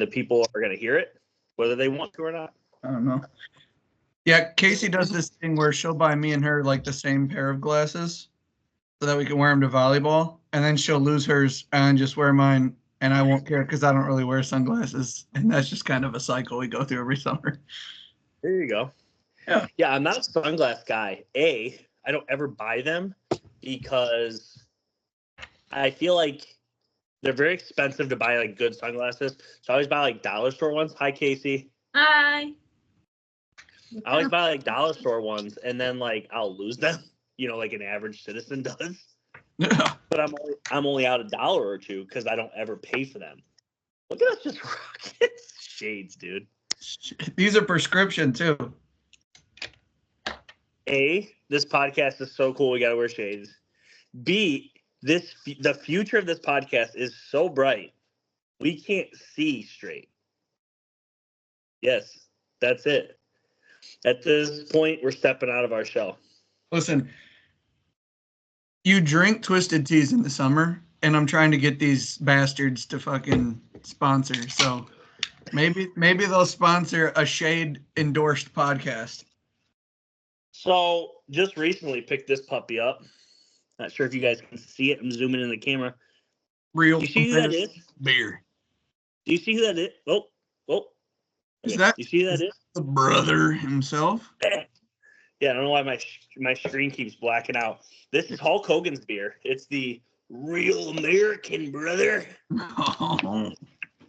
the people are going to hear it, whether they want to or not. I don't know. Yeah, Casey does this thing where she'll buy me and her like the same pair of glasses so that we can wear them to volleyball, and then she'll lose hers and just wear mine, and I won't care because I don't really wear sunglasses, and that's just kind of a cycle we go through every summer. There you go. Yeah, I'm not a sunglass guy. I don't ever buy them because I feel like they're very expensive to buy like good sunglasses. So I always buy like dollar store ones. Hi, Casey. Hi. I always buy like dollar store ones, and then like I'll lose them, like an average citizen does. But I'm only out $1 or $2 because I don't ever pay for them. Look at us just rocking shades, dude. These are prescription too. A, this podcast is so cool. We gotta wear shades. B, the future of this podcast is so bright. We can't see straight. Yes, that's it. At this point, we're stepping out of our shell. Listen, you drink Twisted Teas in the summer, and I'm trying to get these bastards to fucking sponsor. So maybe they'll sponsor a shade endorsed podcast. So just recently picked this puppy up. Not sure if you guys can see it. I'm zooming in the camera. Real. You see who that is? Beer. Do you see who that is? Oh. Is Okay. that? You see who that is? The brother himself. Yeah, I don't know why my screen keeps blacking out. This is Hulk Hogan's beer. It's the Real American, brother. Oh.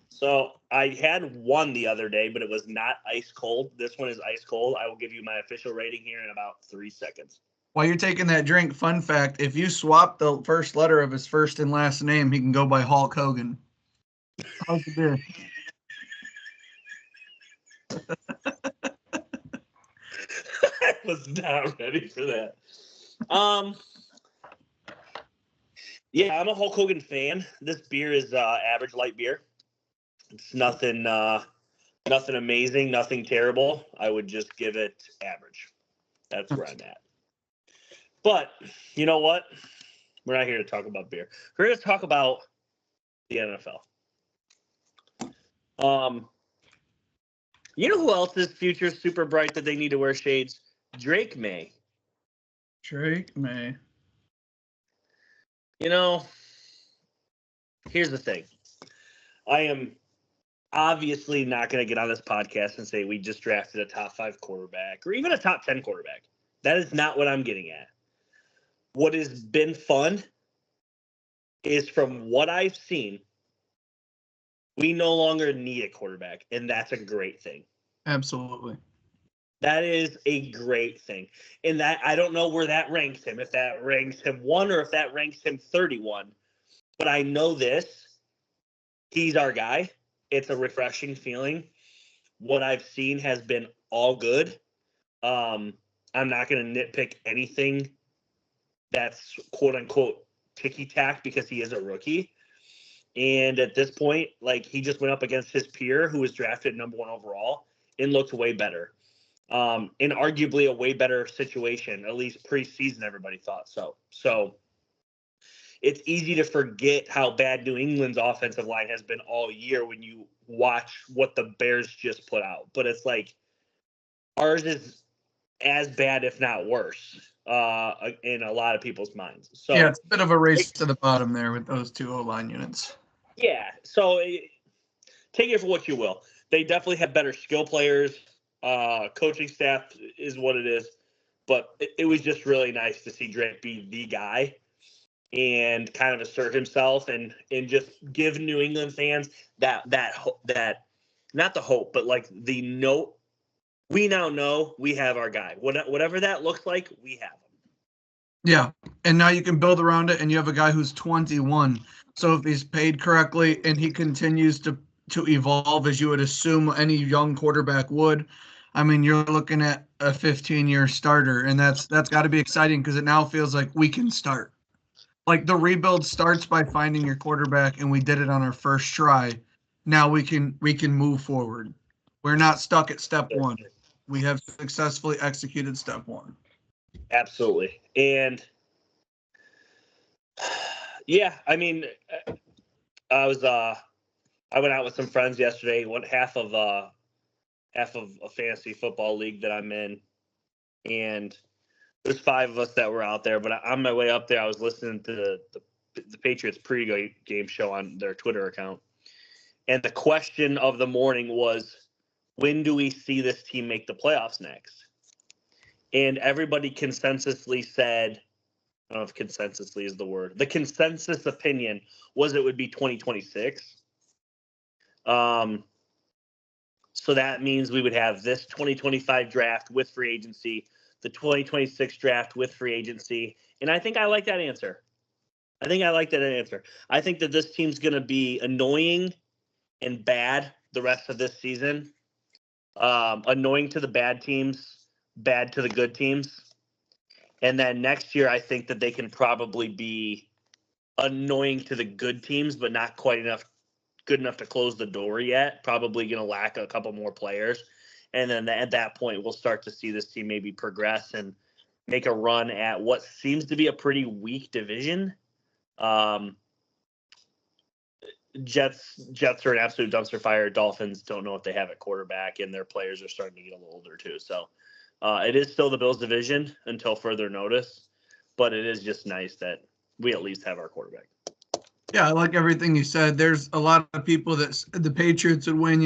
So I had one the other day, but it was not ice cold. This one is ice cold. I will give you my official rating here in about 3 seconds. While you're taking that drink, fun fact, if you swap the first letter of his first and last name, he can go by Hulk Hogan. How's the beer? I was not ready for that. Yeah, I'm a Hulk Hogan fan. This beer is average light beer. It's nothing amazing, nothing terrible. I would just give it average. That's where I'm at. But you know what? We're not here to talk about beer. We're here to talk about the NFL. You know who else's future is super bright that they need to wear shades? Drake May. Drake May. Here's the thing. I am obviously not going to get on this podcast and say we just drafted a top 5 quarterback or even a top 10 quarterback. That is not what I'm getting at. What has been fun is from what I've seen, we no longer need a quarterback, and that's a great thing. Absolutely. That is a great thing. And that I don't know where that ranks him, if that ranks him 1 or if that ranks him 31. But I know this. He's our guy. It's a refreshing feeling. What I've seen has been all good. I'm not going to nitpick anything that's quote-unquote ticky-tack because he is a rookie. And at this point, like, he just went up against his peer who was drafted number 1 overall and looked way better. In arguably a way better situation, at least preseason, everybody thought so. So it's easy to forget how bad New England's offensive line has been all year when you watch what the Bears just put out. But it's like ours is as bad, if not worse, in a lot of people's minds. So yeah, it's a bit of a race to the bottom there with those 2 O-line units. Yeah, so take it for what you will. They definitely have better skill players. Coaching staff is what it is. But it was just really nice to see Drake be the guy and kind of assert himself and just give New England fans that not the hope, but like the note. We now know we have our guy. Whatever that looks like, we have him. Yeah, and now you can build around it, and you have a guy who's 21. So if he's paid correctly and he continues to evolve as you would assume any young quarterback would, I mean, you're looking at a 15-year starter, and that's got to be exciting because it now feels like we can start. Like the rebuild starts by finding your quarterback, and we did it on our first try. Now we can move forward. We're not stuck at step 1. We have successfully executed step 1. Absolutely. And yeah, I mean, I was I went out with some friends yesterday. Half of a fantasy football league that I'm in, and there's 5 of us that were out there. But on my way up there, I was listening to the Patriots pre-game show on their Twitter account, and the question of the morning was, when do we see this team make the playoffs next? And everybody consensusly said, I don't know if consensusly is the word. The consensus opinion was it would be 2026. So that means we would have this 2025 draft with free agency, the 2026 draft with free agency. And I think I like that answer. I think that this team's going to be annoying and bad the rest of this season. Annoying to the bad teams, bad to the good teams. And then next year, I think that they can probably be annoying to the good teams, but not quite good enough to close the door yet. Probably going to lack a couple more players. And then at that point, we'll start to see this team maybe progress and make a run at what seems to be a pretty weak division. Jets are an absolute dumpster fire. Dolphins don't know what they have at quarterback, and their players are starting to get a little older too. So it is still the Bills division until further notice, but it is just nice that we at least have our quarterback. Yeah, I like everything you said. There's a lot of people that said the Patriots would win,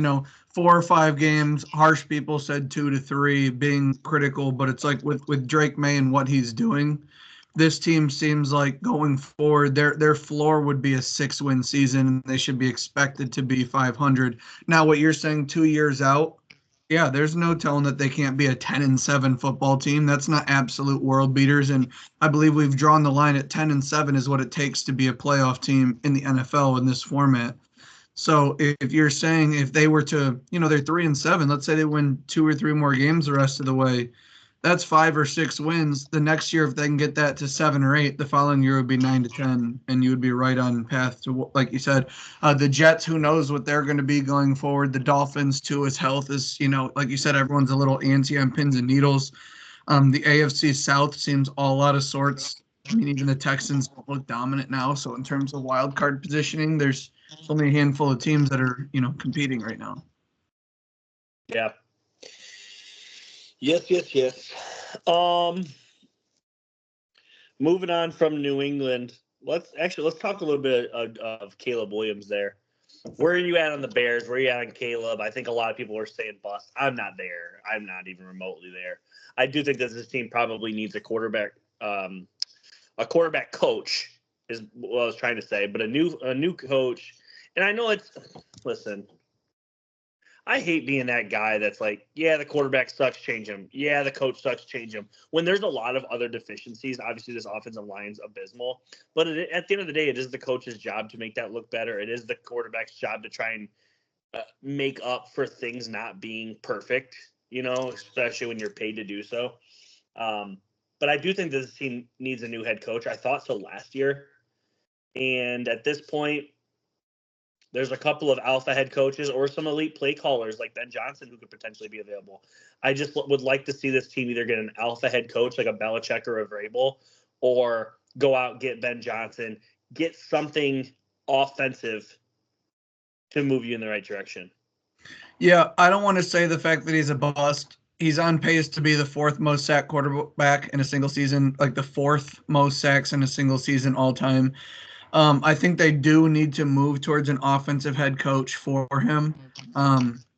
4 or 5 games. Harsh people said 2 to 3, being critical, but it's like with Drake May and what he's doing, this team seems like going forward, their floor would be a 6-win season, and they should be expected to be 500. Now, what you're saying 2 years out, yeah, there's no telling that they can't be a 10-7 football team. That's not absolute world beaters, and I believe we've drawn the line at 10-7 is what it takes to be a playoff team in the NFL in this format. So if you're saying if they were to, they're 3-7, let's say they win 2 or 3 more games the rest of the way, that's 5 or 6 wins. The next year, if they can get that to 7 or 8, the following year would be 9-10, and you would be right on path to, like you said, the Jets. Who knows what they're going to be going forward? The Dolphins, too, his health is, like you said, everyone's a little antsy on pins and needles. The AFC South seems all out of sorts. I mean, even the Texans don't look dominant now. So in terms of wild card positioning, there's only a handful of teams that are, competing right now. Yeah. Yes. Moving on from New England, let's talk a little bit of Caleb Williams there. Where are you at on the Bears? Where are you at on Caleb? I think a lot of people are saying bust. I'm not there. I'm not even remotely there. I do think that this team probably needs a quarterback coach is what I was trying to say, but a new coach. And I know listen, I hate being that guy that's like, yeah, the quarterback sucks, change him. Yeah, the coach sucks, change him. When there's a lot of other deficiencies, obviously this offensive line's abysmal. But at the end of the day, it is the coach's job to make that look better. It is the quarterback's job to try and make up for things not being perfect, especially when you're paid to do so. But I do think this team needs a new head coach. I thought so last year. And at this point, there's a couple of alpha head coaches or some elite play callers like Ben Johnson who could potentially be available. I just would like to see this team either get an alpha head coach like a Belichick or a Vrabel, or go out, get Ben Johnson, get something offensive to move you in the right direction. Yeah, I don't want to say the fact that he's a bust. He's on pace to be the 4th most sacked quarterback in a single season, like the 4th most sacks in a single season all time. I think they do need to move towards an offensive head coach for him.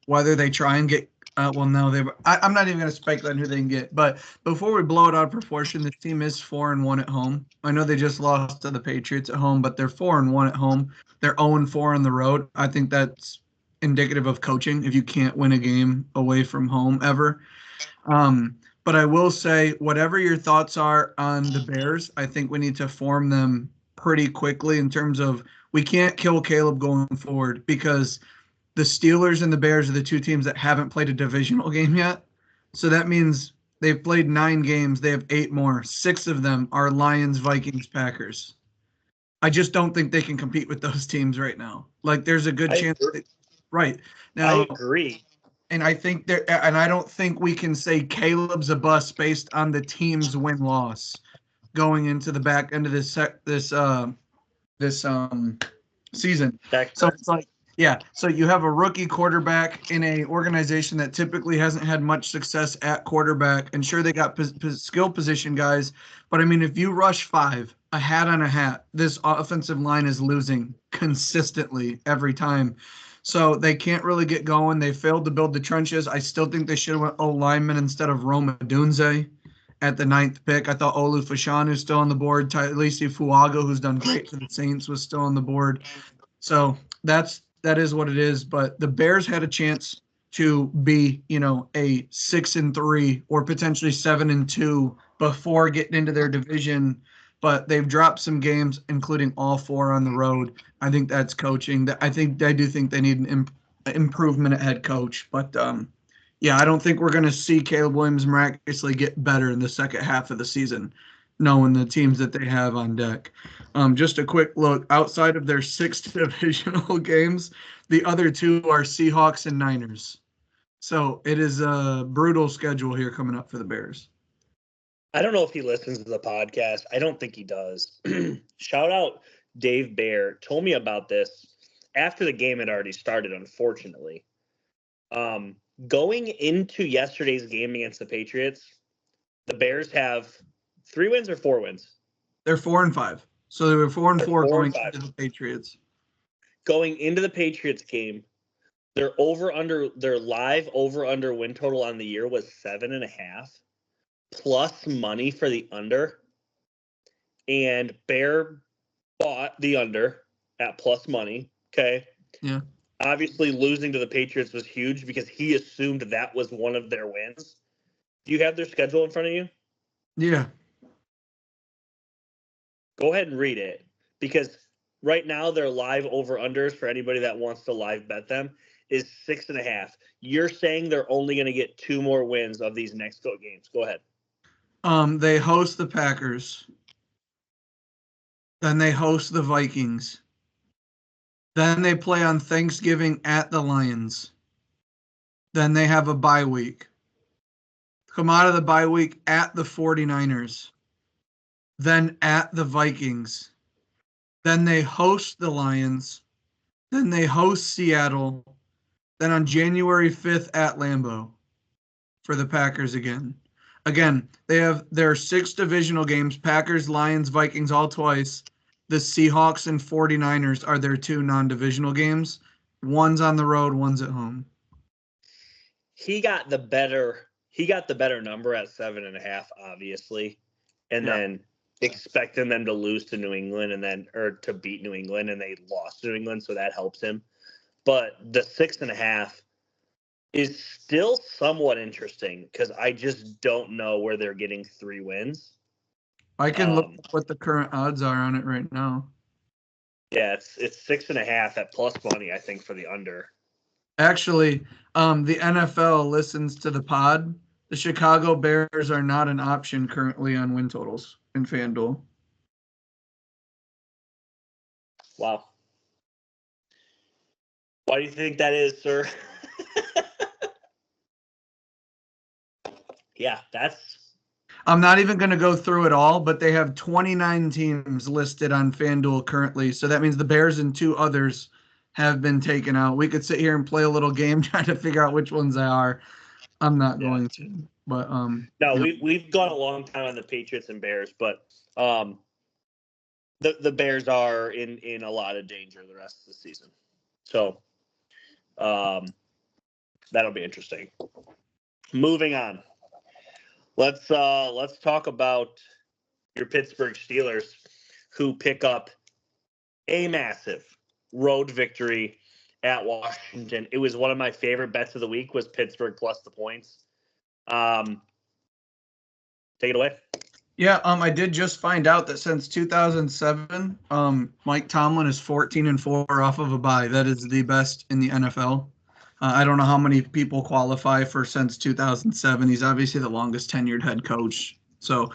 Whether they try and get, I'm not even going to speculate on who they can get. But before we blow it out of proportion, this team is 4-1 at home. I know they just lost to the Patriots at home, but they're 4-1 at home. They're 0-4 on the road. I think that's indicative of coaching if you can't win a game away from home ever. But I will say, whatever your thoughts are on the Bears, I think we need to form them pretty quickly in terms of we can't kill Caleb going forward, because the Steelers and the Bears are the 2 teams that haven't played a divisional game yet. So that means they've played 9 games. They have 8 more. 6 of them are Lions, Vikings, Packers. I just don't think they can compete with those teams right now. Like, there's a good chance. Right. Now, I agree. And I think I don't think we can say Caleb's a bust based on the team's win-loss going into the back end of this season. So it's like Yeah, so you have a rookie quarterback in a organization that typically hasn't had much success at quarterback, and sure they got skill position guys, but I mean if you rush five, a hat on a hat, this offensive line is losing consistently every time. So they can't really get going. They failed to build the trenches. I still think they should have went O lineman instead of Roma Dunze at the 9th pick. I thought Olu Fashanu's still on the board. Talisi Fuaga, who's done great for the Saints, was still on the board. So that is what it is. But the Bears had a chance to be, a 6-3 or potentially 7-2 before getting into their division. But they've dropped some games, including all 4 on the road. I think that's coaching. I do think they need an improvement at head coach. But yeah, I don't think we're going to see Caleb Williams miraculously get better in the second half of the season, knowing the teams that they have on deck. Just a quick look outside of their 6 divisional games, the other 2 are Seahawks and Niners. So it is a brutal schedule here coming up for the Bears. I don't know if he listens to the podcast. I don't think he does. Shout out Dave Bear. Told me about this after the game had already started, unfortunately. Going into yesterday's game against the Patriots, the Bears have 3 wins or 4 wins? They're 4-5. So they were 4-4 going into the Patriots. Going into the Patriots game, their live over-under win total on the year was 7.5, plus money for the under. And Bear bought the under at plus money. Okay. Yeah. Obviously, losing to the Patriots was huge because he assumed that was one of their wins. Do you have their schedule in front of you? Yeah. Go ahead and read it, because right now their live over-unders for anybody that wants to live bet them is 6.5. You're saying they're only going to get 2 more wins of these next games. Go ahead. They host the Packers. Then they host the Vikings. Then they play on Thanksgiving at the Lions. Then they have a bye week. Come out of the bye week at the 49ers. Then at the Vikings. Then they host the Lions. Then they host Seattle. Then on January 5th at Lambeau for the Packers again. Again, they have their 6 divisional games, Packers, Lions, Vikings, all twice. The Seahawks and 49ers are their 2 non-divisional games. One's on the road, one's at home. He got the better number at 7.5, obviously. And then expecting them to lose to New England or to beat New England, and they lost to New England, so that helps him. But the 6.5 is still somewhat interesting because I just don't know where they're getting 3 wins. I can look at what the current odds are on it right now. Yeah, it's 6.5 at plus money, I think, for the under. Actually, the NFL listens to the pod. The Chicago Bears are not an option currently on win totals in FanDuel. Wow. Why do you think that is, sir? Yeah, I'm not even going to go through it all, but they have 29 teams listed on FanDuel currently. So that means the Bears and 2 others have been taken out. We could sit here and play a little game trying to figure out which ones they are. I'm not going to. But no, we've gone a long time on the Patriots and Bears, but the Bears are in a lot of danger the rest of the season. So that'll be interesting. Moving on. Let's talk about your Pittsburgh Steelers, who pick up a massive road victory at Washington. It was one of my favorite bets of the week was Pittsburgh plus the points. Take it away. Yeah, I did just find out that since 2007, Mike Tomlin is 14-4 off of a bye. That is the best in the NFL. I don't know how many people qualify for since 2007. He's obviously the longest tenured head coach. So,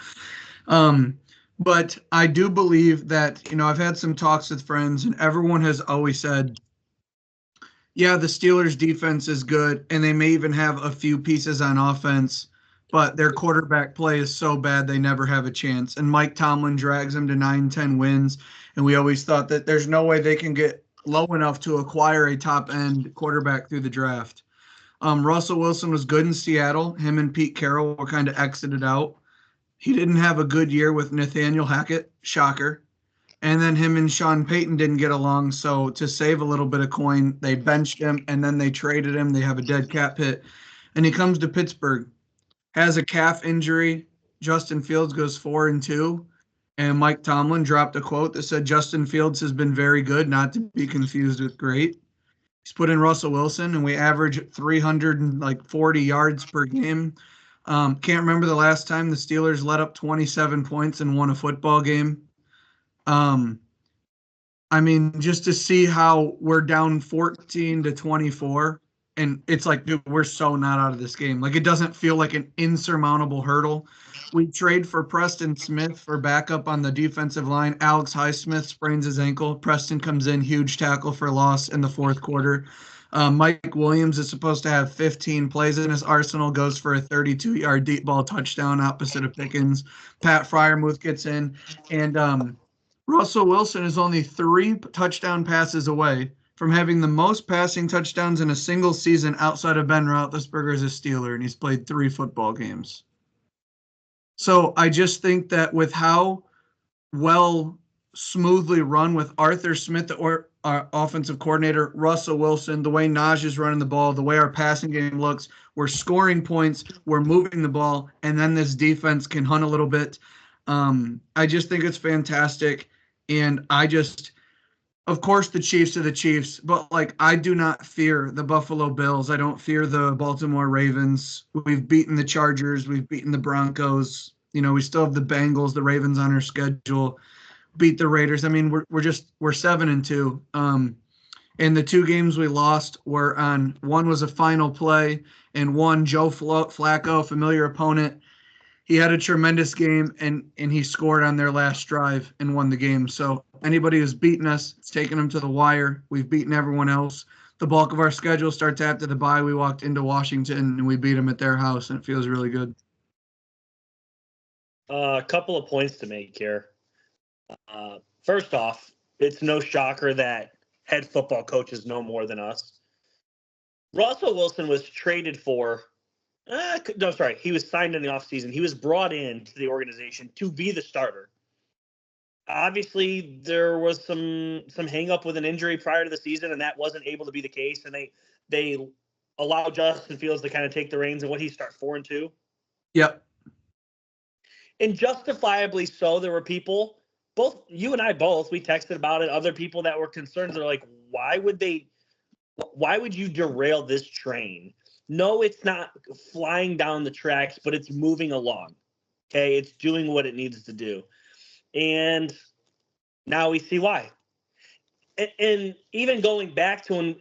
but I do believe that, I've had some talks with friends and everyone has always said, yeah, the Steelers defense is good and they may even have a few pieces on offense, but their quarterback play is so bad they never have a chance. And Mike Tomlin drags them to 9-10 wins. And we always thought that there's no way they can get low enough to acquire a top-end quarterback through the draft. Russell Wilson was good in Seattle. Him and Pete Carroll were kind of exited out. He didn't have a good year with Nathaniel Hackett, shocker. And then him and Sean Payton didn't get along. So to save a little bit of coin, they benched him and then they traded him. They have a dead cap hit. And he comes to Pittsburgh, has a calf injury. Justin Fields goes 4-2. And Mike Tomlin dropped a quote that said Justin Fields has been very good, not to be confused with great. He's put in Russell Wilson, and we average 340 yards per game. Can't remember the last time the Steelers let up 27 points and won a football game. I mean, just to see how we're down 14-24, and it's like, dude, we're so not out of this game. Like, it doesn't feel like an insurmountable hurdle. We trade for Preston Smith for backup on the defensive line. Alex Highsmith sprains his ankle. Preston comes in, huge tackle for loss in the fourth quarter. Mike Williams is supposed to have 15 plays in his arsenal, goes for a 32-yard deep ball touchdown opposite of Pickens. Pat Freiermuth gets in, and Russell Wilson is only 3 touchdown passes away from having the most passing touchdowns in a single season outside of Ben Roethlisberger as a Steeler, and he's played 3 football games. So I just think that with how well smoothly run with Arthur Smith, or our offensive coordinator, Russell Wilson, the way Najee is running the ball, the way our passing game looks, we're scoring points, we're moving the ball, and then this defense can hunt a little bit. I just think it's fantastic. And of course, the Chiefs are the Chiefs, but like, I do not fear the Buffalo Bills. I don't fear the Baltimore Ravens. We've beaten the Chargers. We've beaten the Broncos. We still have the Bengals, the Ravens on our schedule. Beat the Raiders. I mean, we're 7-2. And the 2 games we lost were one was a final play, and one, Joe Flacco, familiar opponent. He had a tremendous game, and he scored on their last drive and won the game. So anybody who's beaten us, it's taken them to the wire. We've beaten everyone else. The bulk of our schedule starts after the bye. We walked into Washington, and we beat them at their house, and it feels really good. A couple of points to make here. First off, it's no shocker that head football coaches know more than us. Russell Wilson was traded for he was signed in the offseason. He was brought in to the organization to be the starter. Obviously, there was some hang-up with an injury prior to the season, and that wasn't able to be the case. And they allowed Justin Fields to kind of take the reins, and what he start 4-2. Yep. And justifiably so. There were people, both you and I both, we texted about it. Other people that were concerned. They're like, why would you derail this train? No, it's not flying down the tracks, but it's moving along. Okay, it's doing what it needs to do. And now we see why. And even going back to when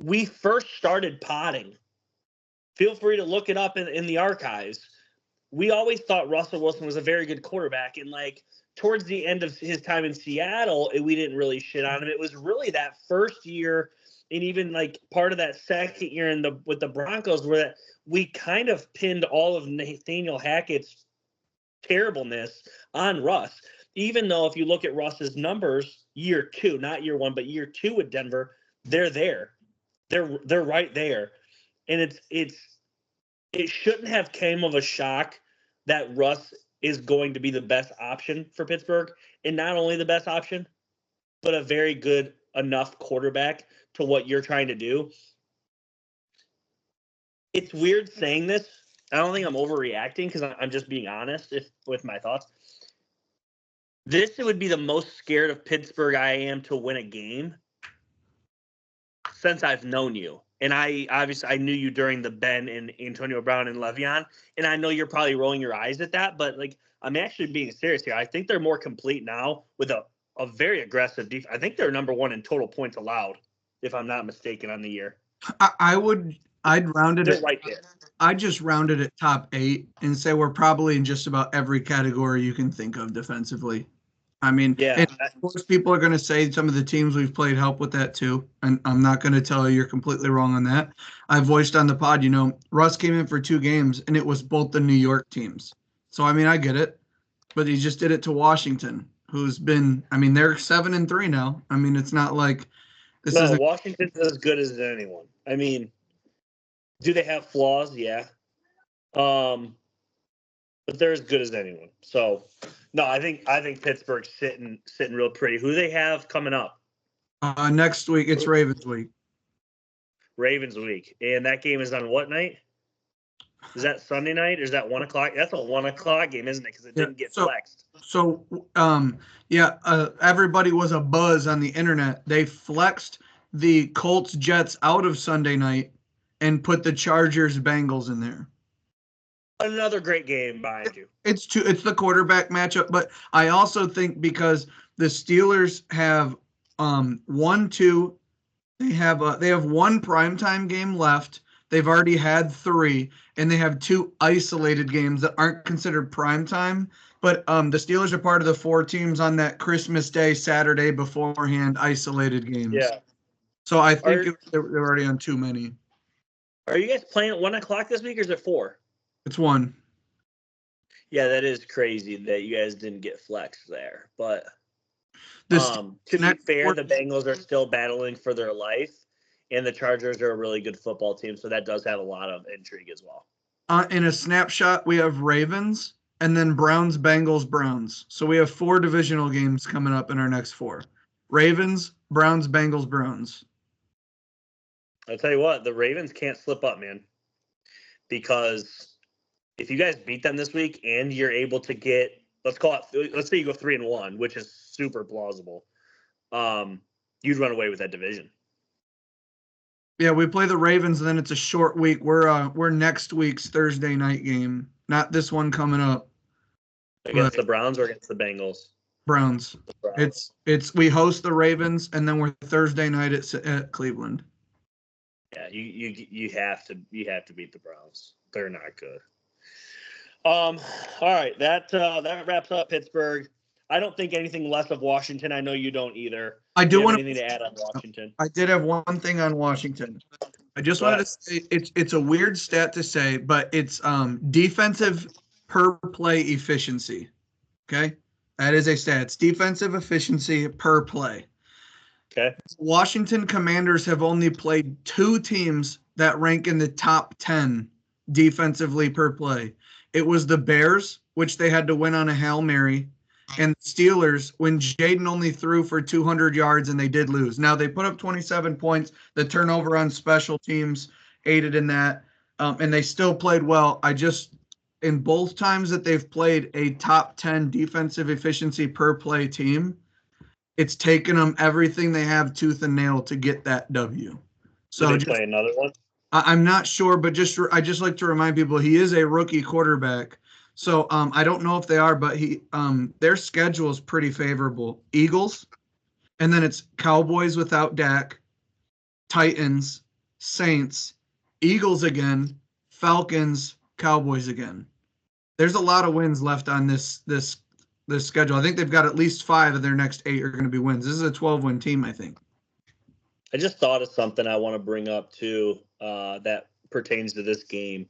we first started potting, feel free to look it up in the archives. We always thought Russell Wilson was a very good quarterback. And like towards the end of his time in Seattle, we didn't really shit on him. It was really that first year, and even like part of that second year with the Broncos, where we kind of pinned all of Nathaniel Hackett's terribleness on Russ. Even though if you look at Russ's numbers, year 2, not year 1, but year 2 with Denver, they're there. They're right there. And it shouldn't have came of a shock that Russ is going to be the best option for Pittsburgh, and not only the best option, but a very good enough quarterback to what you're trying to do. It's weird saying this. I don't think I'm overreacting because I'm just being honest with my thoughts. This would be the most scared of Pittsburgh I am to win a game since I've known you. And I knew you during the Ben and Antonio Brown and Le'Veon, and I know you're probably rolling your eyes at that, but like I'm actually being serious here. I think they're more complete now with a very aggressive defense. I think they're number 1 in total points allowed, if I'm not mistaken, on the year. I'd round it. They're right there. I just rounded it top 8 and say we're probably in just about every category you can think of defensively. I mean, yeah. And of course, people are going to say some of the teams we've played help with that too. And I'm not going to tell you you're completely wrong on that. I voiced on the pod, Russ came in for 2 games and it was both the New York teams. So, I mean, I get it. But he just did it to Washington, who's been, they're 7-3 now. I mean, it's not like This No, isn't. Washington's as good as anyone. I mean, do they have flaws? Yeah. But they're as good as anyone. So, no, I think Pittsburgh's sitting real pretty. Who do they have coming up? Next week, it's Ravens week. Ravens week, and that game is on what night? Is that Sunday night or is that 1:00? That's a 1:00 game, isn't it? Because it didn't get flexed. So, everybody was a buzz on the internet. They flexed the Colts Jets out of Sunday night and put the Chargers Bengals in there. Another great game behind you. It's the quarterback matchup, but I also think because the Steelers have 1-2, they have one primetime game left. They've already had 3, and they have 2 isolated games that aren't considered primetime. But the Steelers are part of the 4 teams on that Christmas Day, Saturday beforehand isolated games. Yeah. So I think they're already on too many. Are you guys playing at 1:00 this week, or is it 4? It's 1. Yeah, that is crazy that you guys didn't get flexed there. But to be fair, the Bengals are still battling for their life, and the Chargers are a really good football team, so that does have a lot of intrigue as well. In a snapshot, we have Ravens and then Browns, Bengals, Browns. So we have 4 divisional games coming up in our next 4. Ravens, Browns, Bengals, Browns. I'll tell you what, the Ravens can't slip up, man, because if you guys beat them this week and you're able to get, let's say you go 3-1, which is super plausible, you'd run away with that division. Yeah, we play the Ravens, and then it's a short week. We're next week's Thursday night game, not this one coming up. Against the Browns or against the Bengals? Browns. It's we host the Ravens, and then we're Thursday night at Cleveland. Yeah, you have to beat the Browns. They're not good. All right, that wraps up Pittsburgh. I don't think anything less of Washington. I know you don't either. I do want anything to add on Washington? I did have one thing on Washington. I just wanted to say it's a weird stat to say, but it's defensive per play efficiency. Okay, that is a stat. It's defensive efficiency per play. Okay. Washington Commanders have only played 2 teams that rank in the top 10 defensively per play. It was the Bears, which they had to win on a Hail Mary, and the Steelers when Jaden only threw for 200 yards and they did lose. Now, they put up 27 points. The turnover on special teams aided in that, and they still played well. In both times that they've played a top 10 defensive efficiency per play team, it's taken them everything they have tooth and nail to get that W. So did they play another one? I'm not sure, but I just like to remind people he is a rookie quarterback. So I don't know if they are, but their schedule is pretty favorable. Eagles, and then it's Cowboys without Dak, Titans, Saints, Eagles again, Falcons, Cowboys again. There's a lot of wins left on this schedule. I think they've got at least 5 of their next 8 are going to be wins. This is a 12-win team, I think. I just thought of something I want to bring up too that pertains to this game.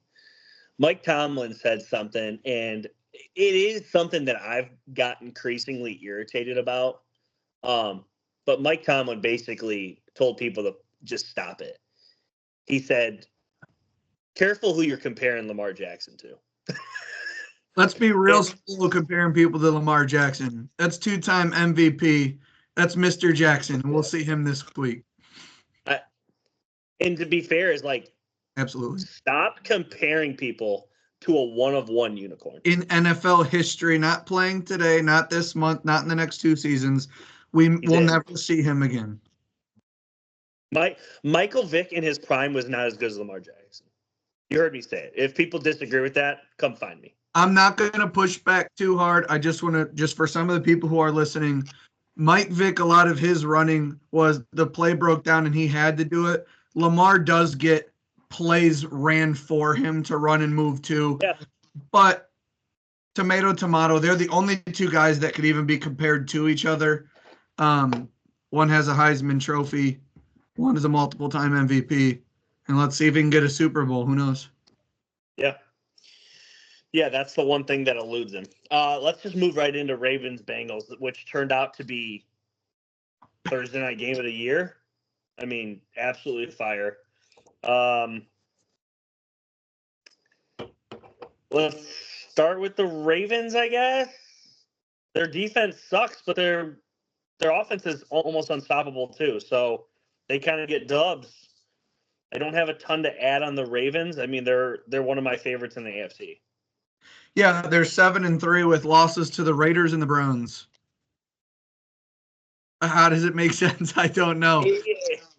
Mike Tomlin said something, and it is something that I've got increasingly irritated about. But Mike Tomlin basically told people to just stop it. He said, careful who you're comparing Lamar Jackson to. Let's be real slow comparing people to Lamar Jackson. That's 2-time MVP. That's Mr. Jackson, and we'll see him this week. And to be fair, is like, absolutely stop comparing people to a one-of-one unicorn. In NFL history, not playing today, not this month, not in the next 2 seasons, we'll never see him again. Michael Vick in his prime was not as good as Lamar Jackson. You heard me say it. If people disagree with that, come find me. I'm not going to push back too hard. I just want to, just for some of the people who are listening, Mike Vick, a lot of his running was the play broke down and he had to do it. Lamar does get plays ran for him to run and move to. Yeah. But tomato, they're the only 2 guys that could even be compared to each other. One has a Heisman Trophy. One is a multiple-time MVP. And let's see if he can get a Super Bowl. Who knows? Yeah. Yeah, that's the one thing that eludes him. Let's just move right into Ravens-Bengals, which turned out to be Thursday night game of the year. I mean, absolutely fire. Um, let's start with the Ravens, I guess. Their defense sucks, but their offense is almost unstoppable too. So they kind of get dubs. I don't have a ton to add on the Ravens. I mean, they're one of my favorites in the AFC. Yeah, they're 7-3 with losses to the Raiders and the Browns. How does it make sense? I don't know.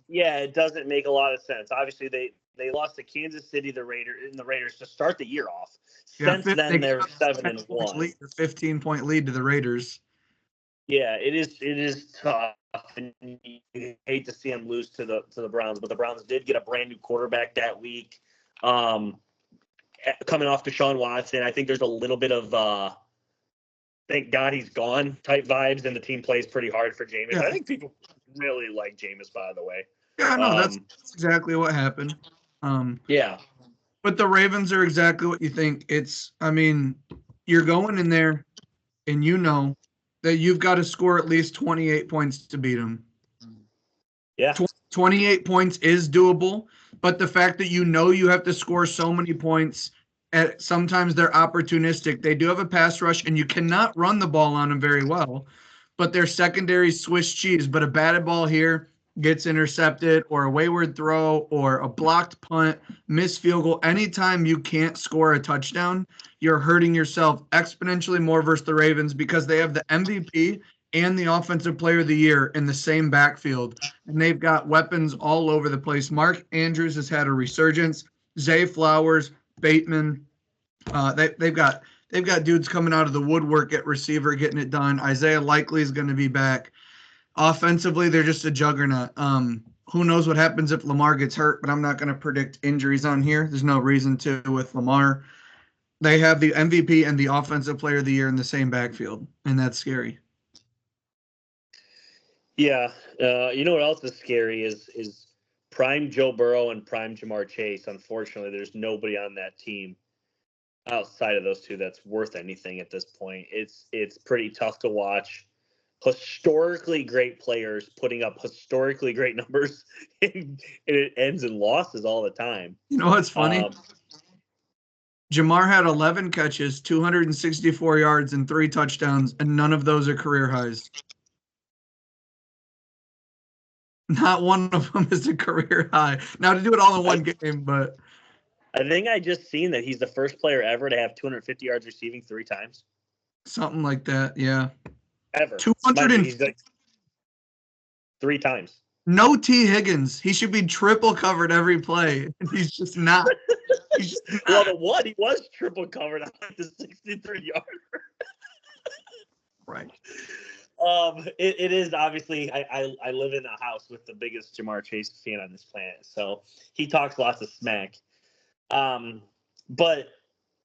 Yeah, it doesn't make a lot of sense. Obviously, they lost to Kansas City, the Raiders to start the year off. Since then, they're 7-1. 15-point lead to the Raiders. Yeah, it is tough, and you hate to see them lose to the Browns. But the Browns did get a brand new quarterback that week, coming off Deshaun Watson. I think there's a little bit of thank God he's gone type vibes, and the team plays pretty hard for Jameis. Yeah. I think people really like Jameis, by the way. Yeah, no, that's exactly what happened. Yeah. But the Ravens are exactly what you think. I mean, you're going in there and you know that you've got to score at least 28 points to beat them. Yeah. 28 points is doable, but the fact that you know you have to score so many points, sometimes they're opportunistic. They do have a pass rush, and you cannot run the ball on them very well, but their secondary Swiss cheese. But a batted ball here gets intercepted, or a wayward throw, or a blocked punt, missed field goal. Anytime you can't score a touchdown, you're hurting yourself exponentially more versus the Ravens because they have the MVP and the Offensive Player of the Year in the same backfield, and they've got weapons all over the place. Mark Andrews has had a resurgence. Zay Flowers, Bateman, they've got dudes coming out of the woodwork at receiver getting it done. Isaiah Likely is going to be back. Offensively, they're just a juggernaut. Who knows what happens if Lamar gets hurt, but I'm not going to predict injuries on here. There's no reason to with Lamar. They have the MVP and the Offensive Player of the Year in the same backfield, and that's scary. Yeah. You know what else is scary is prime Joe Burrow and prime Jamar Chase. Unfortunately, there's nobody on that team outside of those two that's worth anything at this point. It's pretty tough to watch. Historically great players putting up historically great numbers, and it ends in losses all the time. You know what's funny? Jamar had 11 catches, 264 yards, and 3 touchdowns, and none of those are career highs. Not one of them is a career high. Now, to do it all in one game, but I think I just seen that he's the first player ever to have 250 yards receiving 3 times. Something like that, yeah. Ever. 200 he's like 3 times. No T. Higgins. He should be triple covered every play. He's just not. Well, the one, he was triple covered on the 63-yarder. Right. It is obviously, I live in a house with the biggest Jamar Chase fan on this planet, so he talks lots of smack. But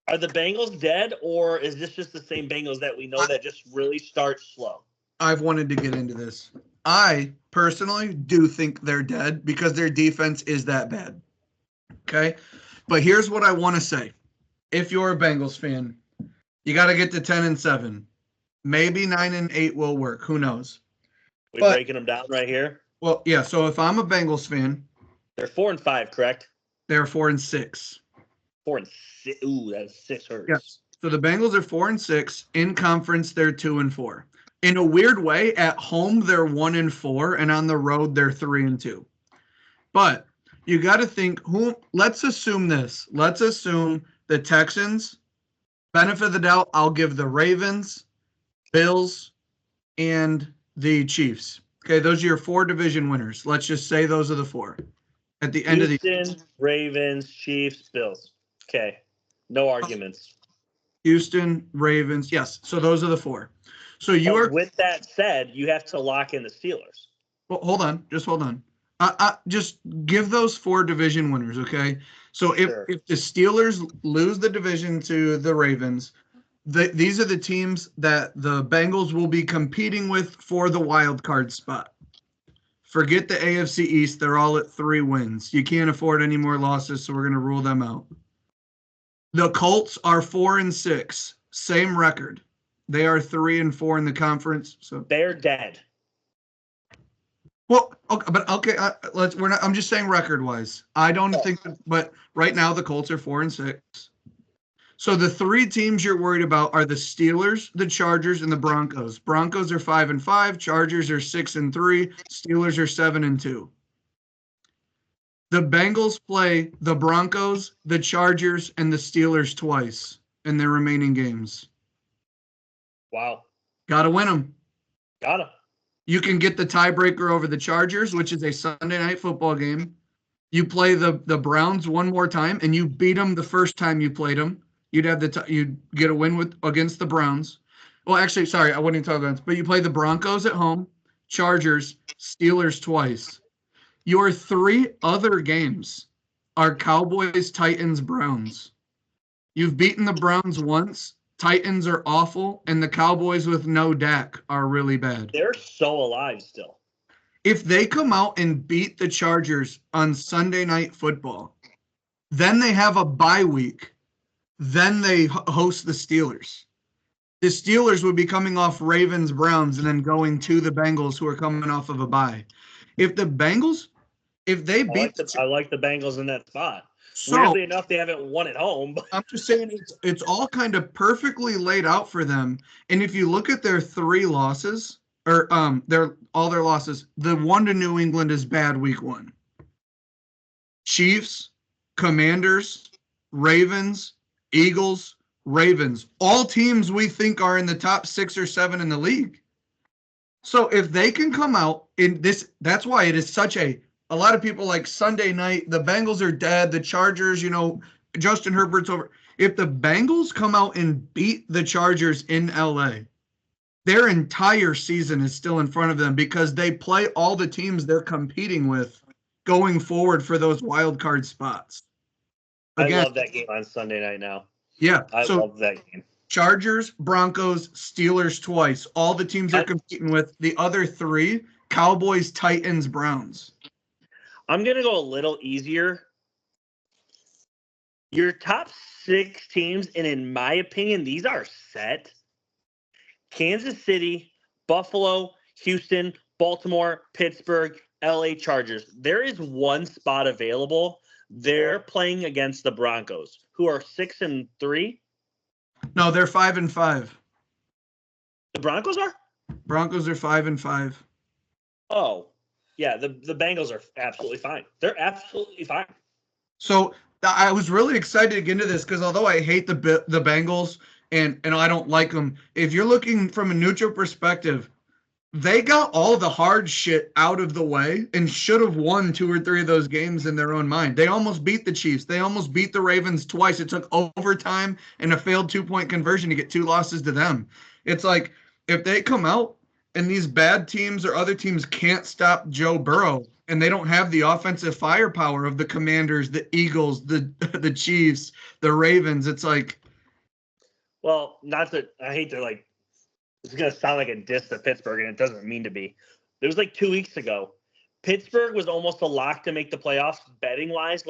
are the Bengals dead, or is this just the same Bengals that we know that just really start slow? I've wanted to get into this. I personally do think they're dead because their defense is that bad. Okay? But here's what I want to say. If you're a Bengals fan, you got to get to 10-7. Maybe 9-8 will work. Who knows? We're breaking them down right here. Well, yeah. So if I'm a Bengals fan, they're 4-5, correct? They're 4-6. 4-6. Ooh, that's 6 hurts. Yes. So the Bengals are 4-6. In conference, they're 2-4. In a weird way, at home they're 1-4, and on the road they're 3-2. But you got to think let's assume this. Let's assume the Texans. Benefit of the doubt, I'll give the Ravens, Bills, and the Chiefs. Okay, those are your 4 division winners. Let's just say those are the 4. At the end of the Houston, Ravens, Chiefs, Bills. Okay. No arguments. Houston, Ravens. Yes. So those are the 4. So with that said, you have to lock in the Steelers. Well, hold on. Just hold on. Just give those 4 division winners, okay? So if the Steelers lose the division to the Ravens, these are the teams that the Bengals will be competing with for the wild card spot. Forget the AFC East. They're all at 3 wins. You can't afford any more losses, so we're going to rule them out. The Colts are 4-6. Same record. They are 3-4 in the conference. So they're dead. Well, okay, but okay, let's. We're not. I'm just saying record-wise. I don't think, but right now the Colts are 4-6. So the three teams you're worried about are the Steelers, the Chargers, and the Broncos. Broncos are 5-5. Chargers are 6-3. Steelers are 7-2. The Bengals play the Broncos, the Chargers, and the Steelers twice in their remaining games. Wow. Got to win them. Gotta. You can get the tiebreaker over the Chargers, which is a Sunday night football game. You play the Browns one more time, and you beat them the first time you played them. You'd get a win against the Browns. Well, actually, sorry, I wouldn't even talk about it. But you play the Broncos at home, Chargers, Steelers twice. Your three other games are Cowboys, Titans, Browns. You've beaten the Browns once. Titans are awful, and the Cowboys with no Dak are really bad. They're so alive still. If they come out and beat the Chargers on Sunday Night Football, then they have a bye week. Then they host the Steelers. The Steelers would be coming off Ravens, Browns, and then going to the Bengals, who are coming off of a bye. If they beat I like the Bengals in that spot. So, weirdly enough, they haven't won at home. I'm just saying it's all kind of perfectly laid out for them. And if you look at their three losses, or their losses, the one to New England is bad week 1. Chiefs, Commanders, Ravens, Eagles, Ravens, all teams we think are in the top 6 or 7 in the league. So if they can come out in this, that's why it is such a lot of people like Sunday night, the Bengals are dead, the Chargers, Justin Herbert's over. If the Bengals come out and beat the Chargers in LA, their entire season is still in front of them because they play all the teams they're competing with going forward for those wild card spots. Again, I love that game on Sunday night now. Yeah. I love that game. Chargers, Broncos, Steelers twice. All the teams they're competing with. The other 3, Cowboys, Titans, Browns. I'm going to go a little easier. Your top 6 teams, and in my opinion, these are set. Kansas City, Buffalo, Houston, Baltimore, Pittsburgh, LA Chargers. There is one spot available. They're playing against the Broncos, who are 6-3. No, they're 5-5. The Broncos are? Broncos are 5-5. Oh, yeah. The Bengals are absolutely fine. They're absolutely fine. So I was really excited to get into this because although I hate the Bengals and I don't like them, if you're looking from a neutral perspective, they got all the hard shit out of the way and should have won 2 or 3 of those games in their own mind. They almost beat the Chiefs. They almost beat the Ravens twice. It took overtime and a failed 2-point conversion to get 2 losses to them. It's like if they come out and these bad teams or other teams can't stop Joe Burrow and they don't have the offensive firepower of the Commanders, the Eagles, the Chiefs, the Ravens, it's like. Well, not that I hate to it's going to sound like a diss to Pittsburgh, and it doesn't mean to be. It was 2 weeks ago. Pittsburgh was almost a lock to make the playoffs betting-wise.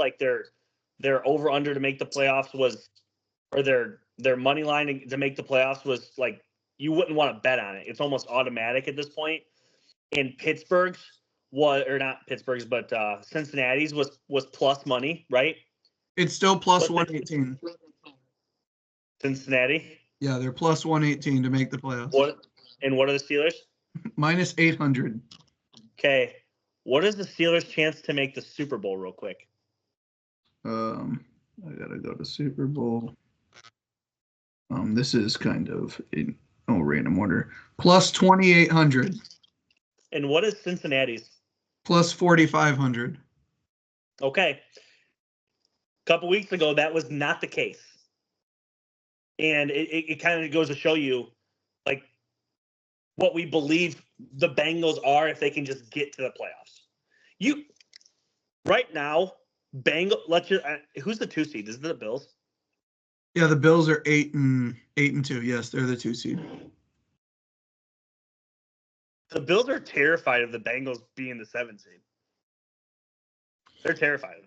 Their over-under to make the playoffs was – or their money line to make the playoffs was, you wouldn't want to bet on it. It's almost automatic at this point. And Pittsburgh's was – or not Pittsburgh's, but Cincinnati's was plus money, right? It's still plus 118. Cincinnati? Yeah, they're plus 118 to make the playoffs. What are the Steelers? Minus 800. Okay. What is the Steelers' chance to make the Super Bowl real quick? I got to go to Super Bowl. This is kind of in random order. Plus 2,800. And what is Cincinnati's? Plus 4,500. Okay. A couple weeks ago, that was not the case. And it kind of goes to show you, what we believe the Bengals are if they can just get to the playoffs. Right now, who's the 2 seed? Is it the Bills? Yeah, the Bills are 8-2. Yes, they're the 2 seed. The Bills are terrified of the Bengals being the 7 seed. They're terrified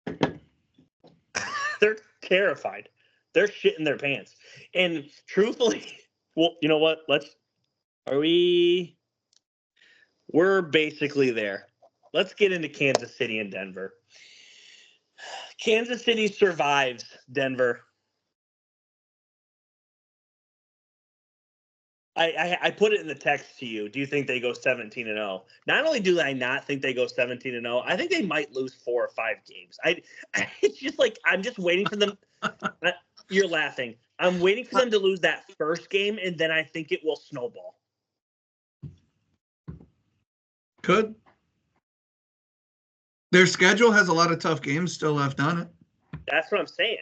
of that. They're terrified. They're shitting their pants. And truthfully, well, you know what? We're basically there. Let's get into Kansas City and Denver. Kansas City survives Denver. I put it in the text to you. Do you think they go 17-0? Not only do I not think they go 17-0, I think they might lose 4 or 5 games. It's just like I'm just waiting for them. You're laughing. I'm waiting for them to lose that first game, and then I think it will snowball. Could. Their schedule has a lot of tough games still left on it. That's what I'm saying.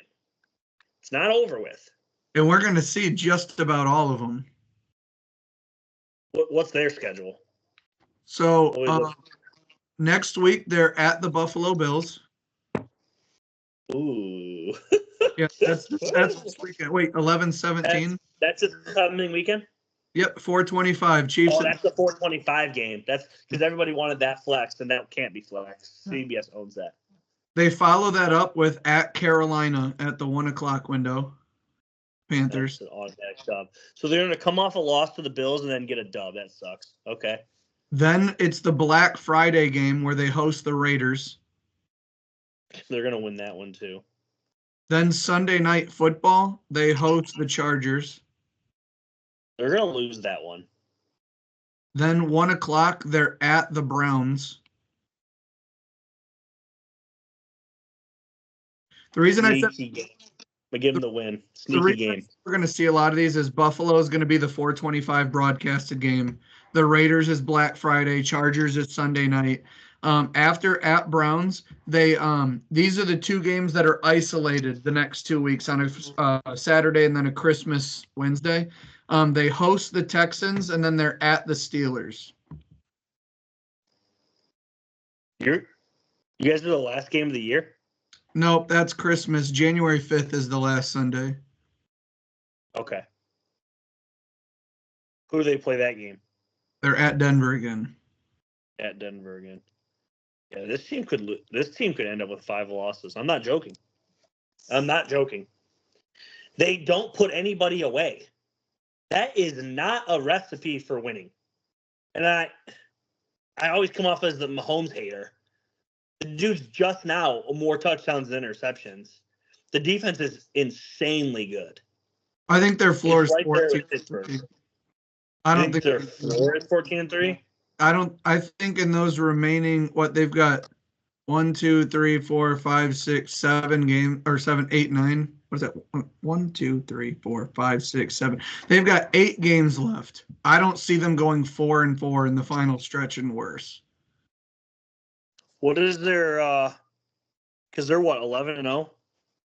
It's not over with. And we're going to see just about all of them. What's their schedule? So next week, they're at the Buffalo Bills. Ooh. Yeah, that's this weekend. Wait, 11-17? That's this coming weekend? Yep, 425. Chiefs. Oh, that's the 425 game. That's because everybody wanted that flex, and that can't be flex. CBS owns that. They follow that up with at Carolina at the 1 o'clock window. Panthers. That's an automatic dub. So they're going to come off a loss to the Bills and then get a dub. That sucks. Okay. Then it's the Black Friday game where they host the Raiders. They're going to win that one too. Then Sunday Night Football, they host the Chargers. They're going to lose that one. Then 1 o'clock, they're at the Browns. The reason I said but give them the win. the Sneaky game. we're going to see a lot of these is Buffalo is going to be the 425 broadcasted game. The Raiders is Black Friday. Chargers is Sunday night. After at Browns, they these are the 2 games that are isolated the next 2 weeks on a Saturday and then a Christmas Wednesday. They host the Texans and then they're at the Steelers. You guys are the last game of the year? Nope, that's Christmas. January 5th is the last Sunday. Okay. Who do they play that game? They're at Denver again. At Denver again. Yeah, this team could end up with 5 losses. I'm not joking. They don't put anybody away. That is not a recipe for winning. And I always come off as the Mahomes hater. The dude's just now more touchdowns than interceptions. The defense is insanely good. I think their floor is right 14. I don't think their floor is 14-3. I think in those remaining they've got 1, 2, 3, 4, 5, 6, 7 games or 7, 8, 9. What is that? 1, 2, 3, 4, 5, 6, 7. They've got 8 games left. I don't see them going 4-4 in the final stretch and worse. What is their because they're what, 11-0?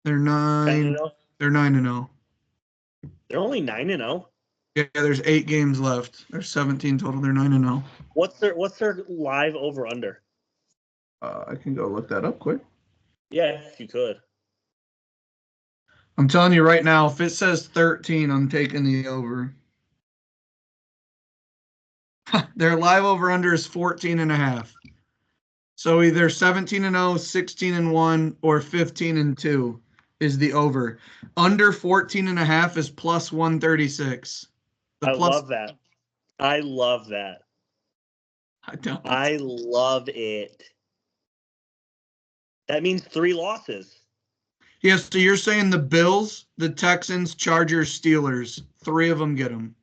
They're 9. 10-0? They're 9-0. They're only 9-0. Yeah, there's 8 games left. There's 17 total. They're 9-0. What's their live over under? I can go look that up quick. Yeah, if you could. I'm telling you right now, if it says 13, I'm taking the over. Their live over under is 14.5. So either 17-0, 16-1, or 15-2 is the over. Under 14.5 is plus 136. Love that. I love that. I don't. I love it. That means 3 losses. Yes, so you're saying the Bills, the Texans, Chargers, Steelers, 3 of them get them.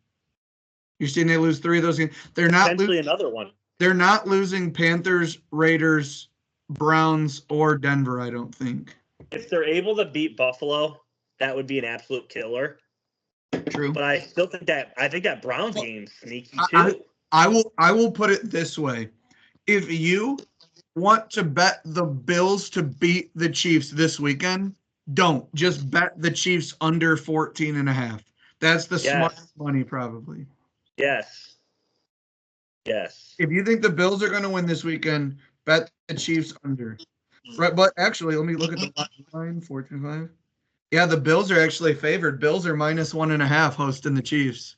You're saying they lose 3 of those games. They're not potentially another one. They're not losing Panthers, Raiders, Browns, or Denver, I don't think. If they're able to beat Buffalo, that would be an absolute killer. True. But I still think that Browns game's sneaky too. I will put it this way. If you want to bet the Bills to beat the Chiefs this weekend, don't. Just bet the Chiefs under 14.5. That's the smart money probably. Yes. If you think the Bills are going to win this weekend, bet the Chiefs under. Right, but actually, let me look at the line, 14.5. Yeah, the Bills are actually favored. Bills are minus 1.5 hosting the Chiefs.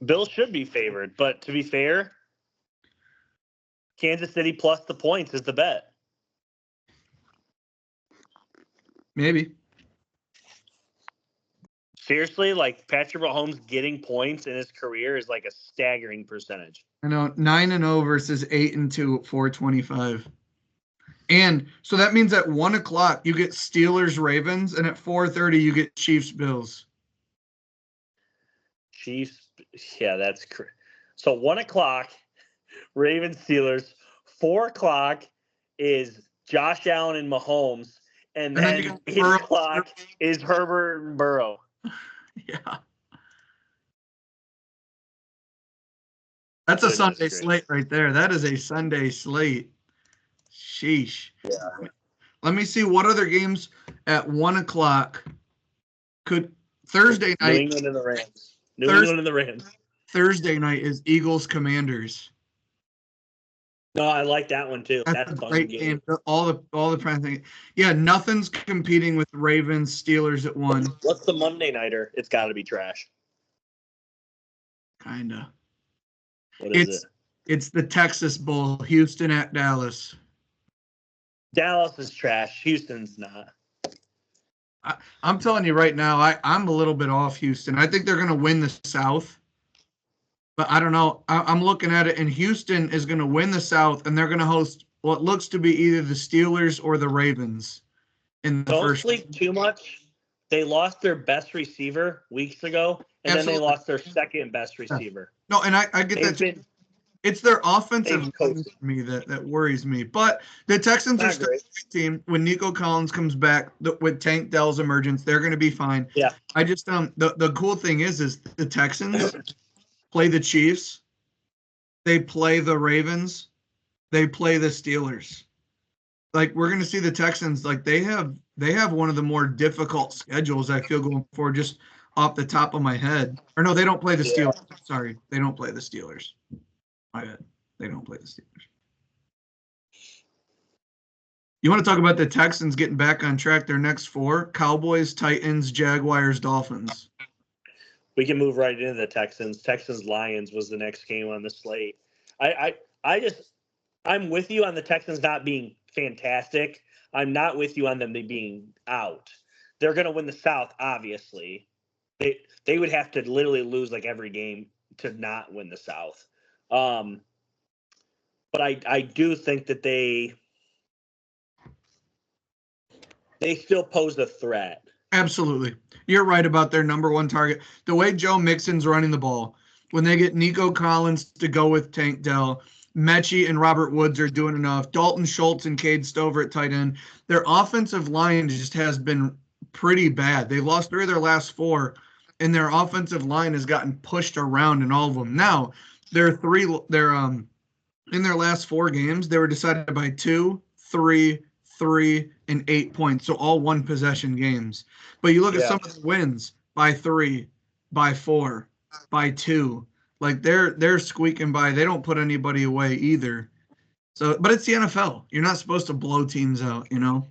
Bills should be favored, but to be fair, Kansas City plus the points is the bet. Maybe. Seriously, like Patrick Mahomes getting points in his career is like a staggering percentage. I know 9-0 versus 8-2 at 425. And so that means at 1 o'clock you get Steelers Ravens, and at 4:30 you get Chiefs Bills. Chiefs, yeah, that's so 1 o'clock, Ravens Steelers. 4 o'clock is Josh Allen and Mahomes, and then 8 o'clock is Herbert and Burrow. Yeah. That's a Sunday slate right there. That is a Sunday slate. Sheesh. Yeah. Let me see what other games at 1 o'clock could Thursday night. New England and the Rams. England and the Rams. Thursday night is Eagles Commanders. No, I like that one too. That's a great game. All the prime thing. Yeah, nothing's competing with Ravens Steelers at 1. What's the Monday nighter? It's got to be trash. Kinda. What is it? It's the Texas Bowl, Houston at Dallas. Dallas is trash. Houston's not. I'm telling you right now, I'm a little bit off Houston. I think they're going to win the South. But I don't know. I'm looking at it, and Houston is going to win the South, and they're going to host what looks to be either the Steelers or the Ravens. Don't sleep too much. They lost their best receiver weeks ago, and then they lost their second best receiver. No, and I get that. It's their offensive line for me that worries me. But the Texans are still a great team. When Nico Collins comes back with Tank Dell's emergence, they're going to be fine. Yeah. I just the cool thing is the Texans play the Chiefs, they play the Ravens, they play the Steelers. Like, we're going to see the Texans, like, they have one of the more difficult schedules, I feel, going forward, just off the top of my head. Or no, they don't play the Steelers. Sorry, they don't play the Steelers. My bad. They don't play the Steelers. You want to talk about the Texans getting back on track? Their next 4: Cowboys, Titans, Jaguars, Dolphins. We can move right into the Texans. Texans-Lions was the next game on the slate. I'm with you on the Texans not being fantastic. I'm not with you on them being out. They're going to win the South, obviously. They would have to literally lose like every game to not win the South. But I do think that they still pose a threat. Absolutely. You're right about their number one target. The way Joe Mixon's running the ball, when they get Nico Collins to go with Tank Dell, Mechie and Robert Woods are doing enough. Dalton Schultz and Cade Stover at tight end. Their offensive line just has been pretty bad. They've lost 3 of their last 4, and their offensive line has gotten pushed around in all of them. Now, in their last 4 games, they were decided by 2, 3, 3, and 8 points. So all 1 possession games. But you look at some of the wins by 3, by 4, by 2. Like they're squeaking by. They don't put anybody away either. So, but it's the NFL. You're not supposed to blow teams out, you know?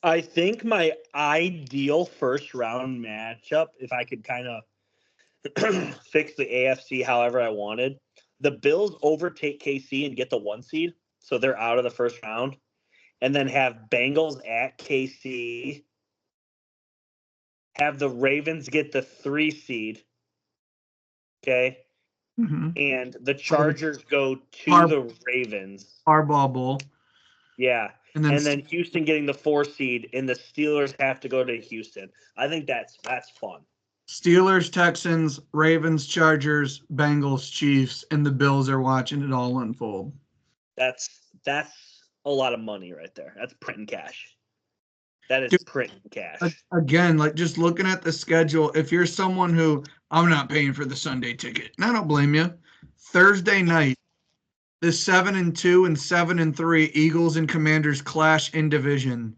I think my ideal first round matchup, if I could kind of fix the AFC however I wanted, the Bills overtake KC and get the 1 seed. So they're out of the first round. And then have Bengals at KC. Have the Ravens get the 3 seed. Okay. Mm-hmm. And the Chargers go to the Ravens. Harbaugh Bowl. Yeah. And then Houston getting the 4 seed, and the Steelers have to go to Houston. I think that's fun. Steelers, Texans, Ravens, Chargers, Bengals, Chiefs, and the Bills are watching it all unfold. That's a lot of money right there. That's printing cash. That is printing cash. Again, like just looking at the schedule, if you're someone who, I'm not paying for the Sunday ticket, and I don't blame you. Thursday night, the 7-2 and 7-3 Eagles and Commanders clash in division.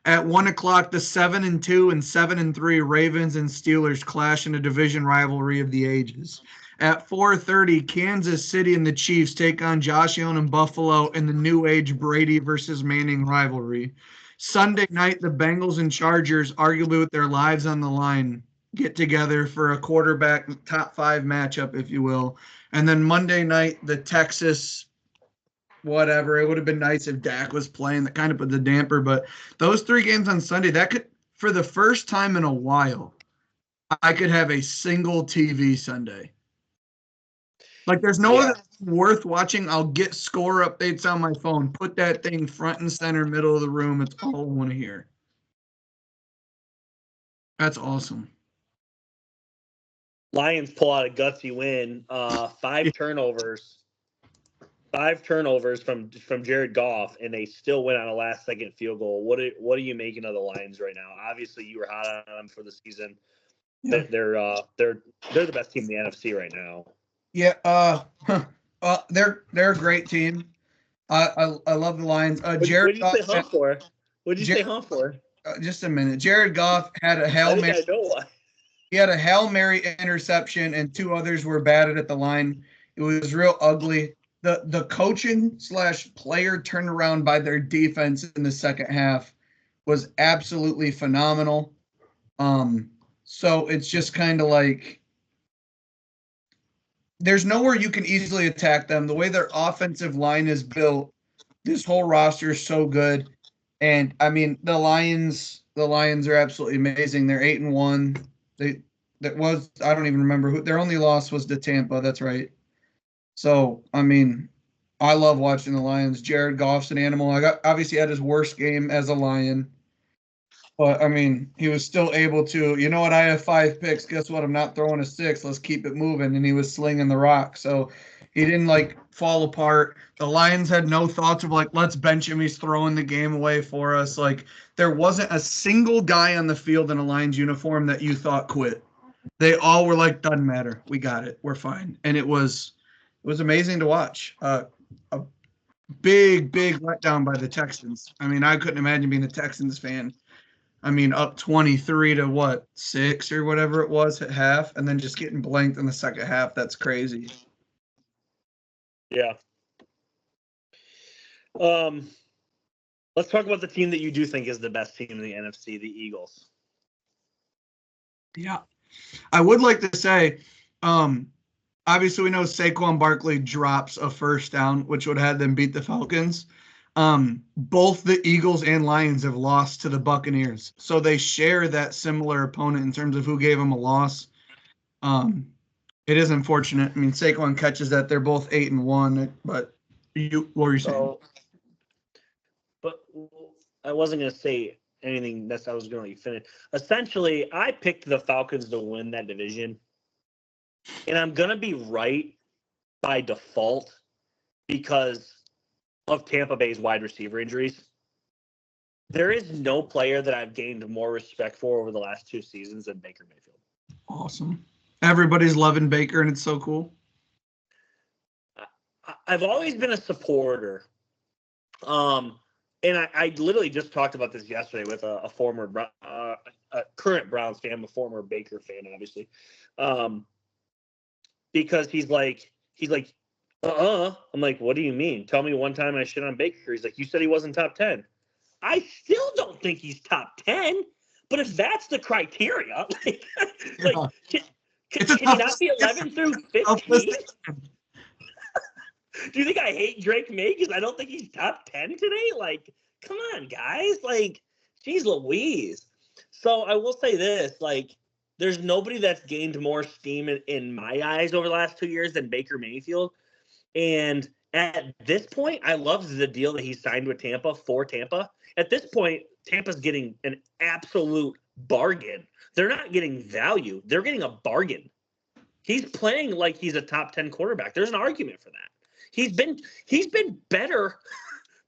At 1 o'clock, the 7-2 and 7-3 Ravens and Steelers clash in a division rivalry of the ages. At 4:30, Kansas City and the Chiefs take on Josh Allen and Buffalo in the new age Brady versus Manning rivalry. Sunday night, the Bengals and Chargers, arguably with their lives on the line, get together for a quarterback top 5 matchup, if you will. And then Monday night, the Texas whatever. It would have been nice if Dak was playing. That kind of put the damper. But those 3 games on Sunday, that could for the first time in a while, I could have a single TV Sunday. Like, there's no other worth watching. I'll get score updates on my phone. Put that thing front and center, middle of the room. It's all I want to hear. That's awesome. Lions pull out a gutsy win. 5 turnovers. 5 turnovers from Jared Goff, and they still went on a last-second field goal. What are you making of the Lions right now? Obviously, you were hot on them for the season. Yeah. They're the best team in the NFC right now. Yeah, they're a great team. I love the Lions. Jared What did you say hump for? What did you say hump for? Just a minute. Jared Goff had a Hail Mary. I know why. He had a Hail Mary interception, and 2 others were batted at the line. It was real ugly. The coaching / player turnaround by their defense in the second half was absolutely phenomenal. So it's just kind of like there's nowhere you can easily attack them. The way their offensive line is built, this whole roster is so good. And I mean, the Lions are absolutely amazing. They're 8-1. I don't even remember who their only loss was to Tampa. That's right. So, I mean, I love watching the Lions. Jared Goff's an animal. Obviously had his worst game as a Lion. But, I mean, he was still able to, you know what, I have 5 picks. Guess what? I'm not throwing a 6. Let's keep it moving. And he was slinging the rock. So he didn't, fall apart. The Lions had no thoughts of, let's bench him. He's throwing the game away for us. There wasn't a single guy on the field in a Lions uniform that you thought quit. They all were like, doesn't matter. We got it. We're fine. And it was amazing to watch. A big letdown by the Texans. I mean, I couldn't imagine being a Texans fan. I mean, up 23 to 6 or whatever it was at half, and then just getting blanked in the second half. That's crazy. Yeah. Let's talk about the team that you do think is the best team in the NFC, the Eagles. Yeah. I would like to say, obviously we know Saquon Barkley drops a first down, which would have them beat the Falcons. Both the Eagles and Lions have lost to the Buccaneers. So they share that similar opponent in terms of who gave them a loss. It is unfortunate. I mean, Saquon catches that. They're both 8-1, but what were you saying? But I wasn't going to say anything. I was going to let you finish. Essentially, I picked the Falcons to win that division. And I'm going to be right by default because of Tampa Bay's wide receiver injuries. There is no player that I've gained more respect for over the last 2 seasons than Baker Mayfield. Awesome. Everybody's loving Baker, and it's so cool. I've always been a supporter. And I literally just talked about this yesterday with a former, a current Browns fan, a former Baker fan, obviously. Because he's like, I'm like, what do you mean? Tell me one time I shit on Baker. He's like, you said he wasn't top 10. I still don't think he's top 10. But if that's the criteria, can he not be 11 through 15? Do you think I hate Drake May because I don't think he's top 10 today? Come on, guys. Geez Louise. So I will say this, there's nobody that's gained more steam in my eyes over the last 2 years than Baker Mayfield. And at this point, I love the deal that he signed with Tampa for Tampa. At this point, Tampa's getting an absolute bargain. They're not getting value. They're getting a bargain. He's playing like he's a top 10 quarterback. There's an argument for that. He's been better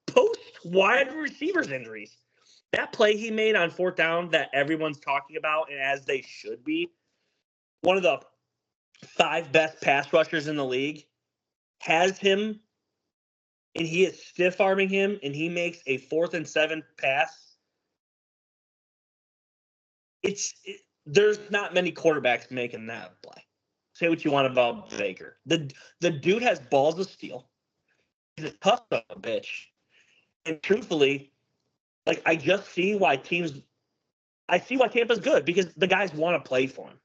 post wide receivers injuries. That play he made on 4th down that everyone's talking about, and as they should be, one of the 5 best pass rushers in the league, has him, and he is stiff-arming him, and he makes a 4th and 7 pass. There's not many quarterbacks making that play. Say what you want about Baker. The dude has balls of steel. He's a tough son of a bitch. And truthfully, I just see why Tampa's good because the guys want to play for him.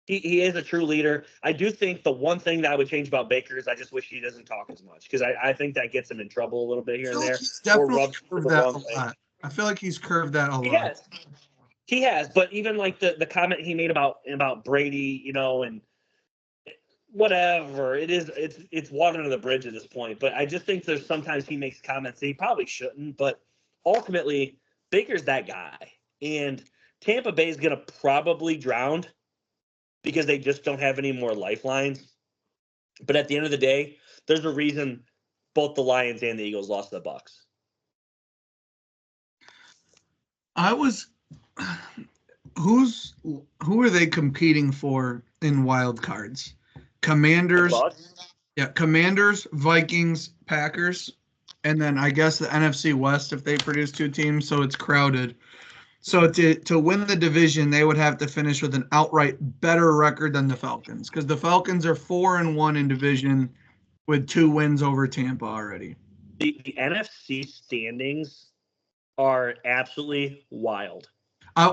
He is a true leader. I do think the one thing that I would change about Baker is I just wish he doesn't talk as much because I think that gets him in trouble a little bit here and there. He's definitely curved that a lot. I feel like he's curved that a lot. Yes. He has, but even like the comment he made about Brady, and whatever it's water under the bridge at this point. But I just think there's sometimes he makes comments that he probably shouldn't. But ultimately, Baker's that guy, and Tampa Bay is going to probably drown because they just don't have any more lifelines. But at the end of the day, there's a reason both the Lions and the Eagles lost to the Bucs. Who are they competing for in wild cards? Commanders. Yeah, Commanders, Vikings, Packers, and then I guess the NFC West if they produce two teams, so it's crowded. So to win the division, they would have to finish with an outright better record than the Falcons, because the Falcons are 4-1 in division with 2 wins over Tampa already. The NFC standings are absolutely wild. I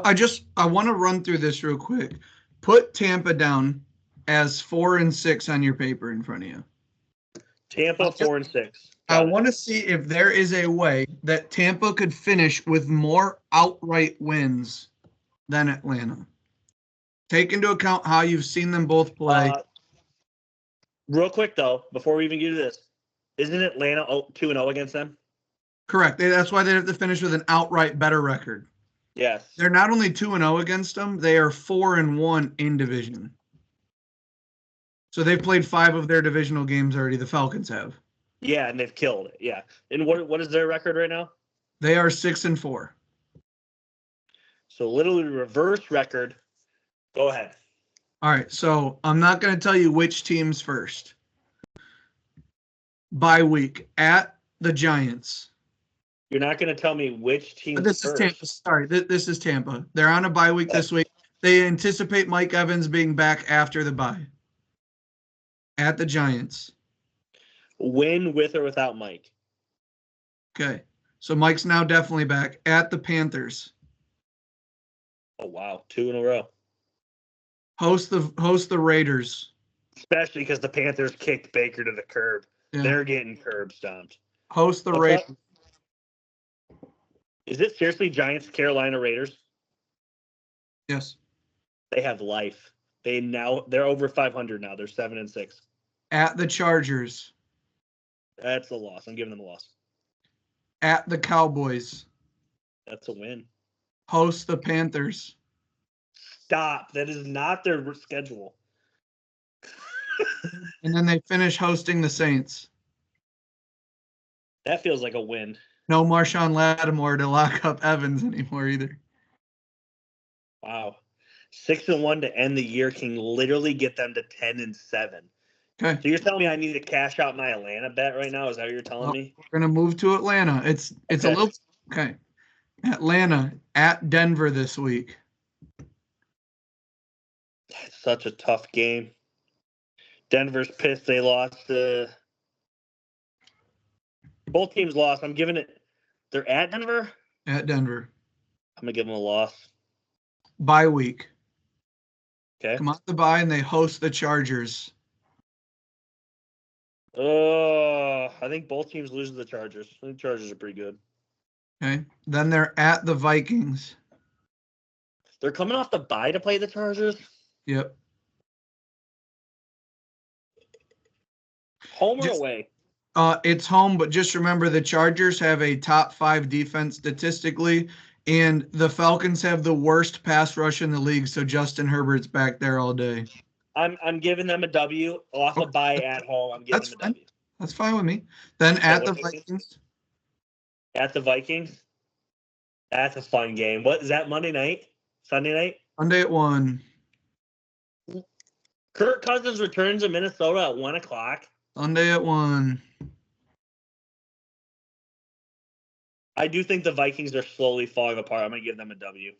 want to run through this real quick. Put Tampa down as 4-6 on your paper in front of you. Tampa 4-6. I want to see if there is a way that Tampa could finish with more outright wins than Atlanta. Take into account how you've seen them both play. Real quick though, before we even get to this, isn't Atlanta 2-0 against them? Correct. That's why they have to finish with an outright better record. Yes. They're not only 2-0 against them, they are 4-1 in division. So they've played 5 of their divisional games already. The Falcons have. Yeah, and they've killed it. Yeah. And what is their record right now? They are 6-4. So literally reverse record. Go ahead. All right. So I'm not going to tell you which teams first. Bye week at the Giants. You're not going to tell me which team This first. is Tampa. Sorry, this is Tampa. They're on a bye week this week. They anticipate Mike Evans being back after the bye. At the Giants. Win with or without Mike. Okay. So Mike's now definitely back. At the Panthers. Oh, wow. 2 in a row. Host the Raiders. Especially because the Panthers kicked Baker to the curb. Yeah. They're getting curb stomped. Host the Raiders. Up? Is it seriously Giants, Carolina Raiders? Yes. They have life. They're over 500 now. They're 7-6. At the Chargers. That's a loss. I'm giving them a loss. At the Cowboys. That's a win. Host the Panthers. Stop. That is not their schedule. And then they finish hosting the Saints. That feels like a win. No Marshawn Lattimore to lock up Evans anymore either. Wow. 6-1 to end the year can literally get them to 10-7. Okay. So you're telling me I need to cash out my Atlanta bet right now? Is that what you're telling me? We're gonna move to Atlanta. It's okay. A little okay. Atlanta at Denver this week. That's such a tough game. Denver's pissed they lost. Both teams lost. I'm giving it. They're at Denver? At Denver. I'm going to give them a loss. Bye week. Okay. Come off the bye and they host the Chargers. I think both teams lose to the Chargers. I think the Chargers are pretty good. Okay. Then they're at the Vikings. They're coming off the bye to play the Chargers? Yep. Home or away? It's home, but just remember the Chargers have a top 5 defense statistically, and the Falcons have the worst pass rush in the league, so Justin Herbert's back there all day. I'm giving them a W off a bye at home. I'm giving them a W. That's fine with me. Then at the Vikings. At the Vikings? That's a fun game. What is that, Monday night? Sunday night? Monday at 1. Kirk Cousins returns to Minnesota at 1 o'clock. Sunday at 1. I do think the Vikings are slowly falling apart. I'm going to give them a W.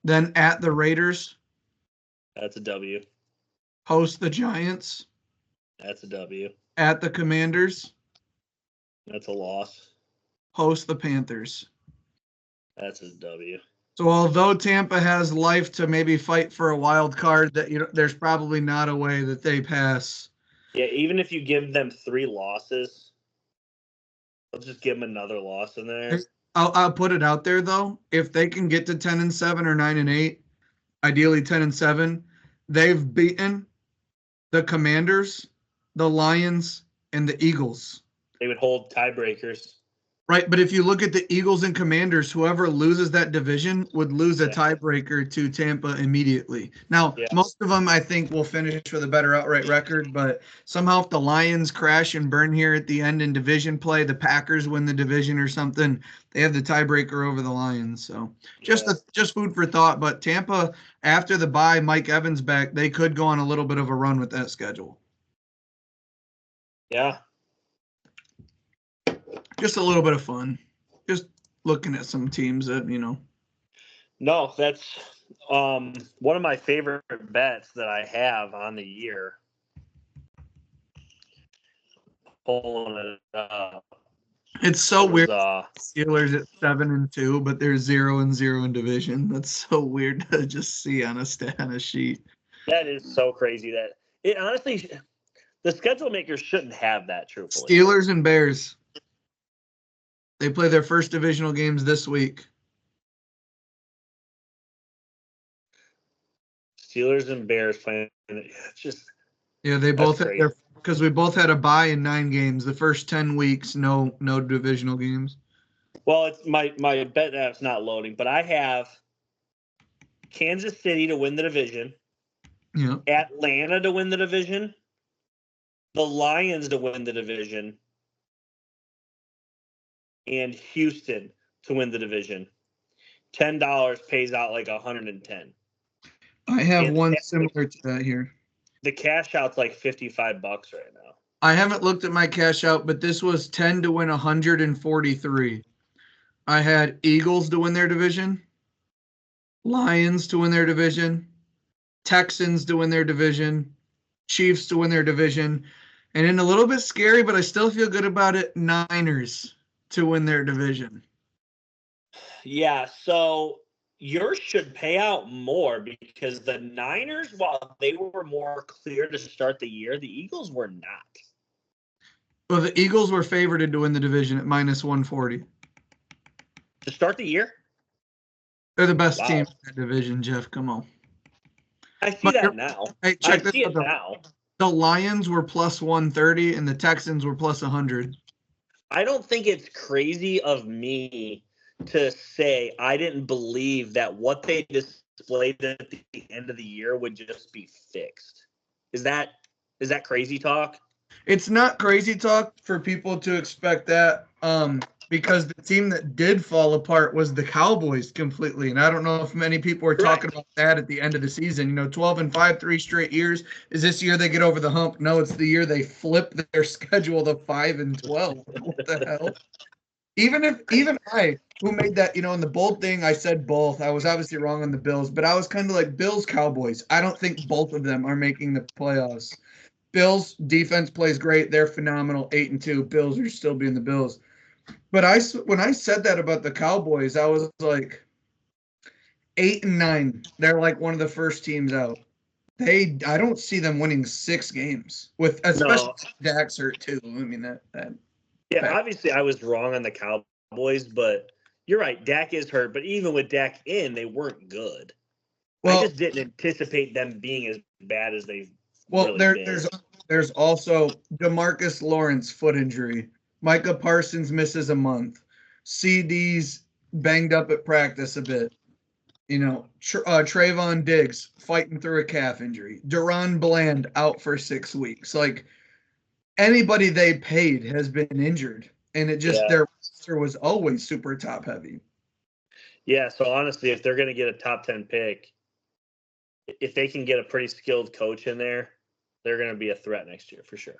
Then at the Raiders. That's a W. Host the Giants. That's a W. At the Commanders. That's a loss. Host the Panthers. That's a W. So although Tampa has life to maybe fight for a wild card, that there's probably not a way that they pass. Yeah, even if you give them 3 losses, let's just give them another loss in there. I'll put it out there though. If they can get to 10-7 or 9-8, ideally 10-7, they've beaten the Commanders, the Lions, and the Eagles. They would hold tiebreakers. Right, but if you look at the Eagles and Commanders, whoever loses that division would lose a tiebreaker to Tampa immediately. Now, most of them, I think, will finish with a better outright record, but somehow if the Lions crash and burn here at the end in division play, the Packers win the division or something, they have the tiebreaker over the Lions. So just food for thought. But Tampa, after the bye, Mike Evans back, they could go on a little bit of a run with that schedule. Yeah. Just a little bit of fun. Just looking at some teams that, No, that's one of my favorite bets that I have on the year. Pulling it up. It's so weird. Steelers at 7-2, but they're 0-0 in division. That's so weird to just see on a sheet. That is so crazy that it honestly, the schedule makers shouldn't have that, truthfully. Steelers and Bears. They play their first divisional games this week. Steelers and Bears playing. It's just they both had their, because we both had a bye in 9 games. The first 10 weeks, no divisional games. Well, it's my bet app's not loading, but I have Kansas City to win the division. Yeah. Atlanta to win the division. The Lions to win the division. And Houston to win the division. $10 pays out like 110. I have one similar to that here. The cash out's like $55 right now. I haven't looked at my cash out, but this was 10 to win 143. I had Eagles to win their division, Lions to win their division, Texans to win their division, Chiefs to win their division, and in a little bit scary, but I still feel good about it, Niners to win their division. Yeah, so yours should pay out more because the Niners, while they were more clear to start the year, the Eagles were not. Well, the Eagles were favored to win the division at -140. To start the year? They're the best team in that division, Jeff. Come on. I see that now. Hey, check this out. Now. The Lions were +130 and the Texans were +100. I don't think it's crazy of me to say I didn't believe that what they displayed at the end of the year would just be fixed. Is that crazy talk? It's not crazy talk for people to expect that, because the team that did fall apart was the Cowboys completely. And I don't know if many people are talking about that at the end of the season. 12-5, 3 straight years. Is this year they get over the hump? No, it's the year they flip their schedule to 5-12. What the hell? Even I, who made that, in the bold thing, I said both. I was obviously wrong on the Bills, but I was kind of like Bills, Cowboys. I don't think both of them are making the playoffs. Bills defense plays great. They're phenomenal. 8-2. Bills are still being the Bills. But when I said that about the Cowboys, I was like 8-9. They're like one of the first teams out. I don't see them winning 6 games with, especially Dak's hurt too. I mean that. Obviously I was wrong on the Cowboys, but you're right. Dak is hurt, but even with Dak in, they weren't good. Well, I just didn't anticipate them being as bad as they've. Well, there's also DeMarcus Lawrence foot injury. Micah Parsons misses a month. CD's banged up at practice a bit. Trayvon Diggs fighting through a calf injury. Deron Bland out for 6 weeks. Like, anybody they paid has been injured. And it just, their roster was always super top heavy. Yeah, so honestly, if they're going to get a top 10 pick, if they can get a pretty skilled coach in there, they're going to be a threat next year for sure.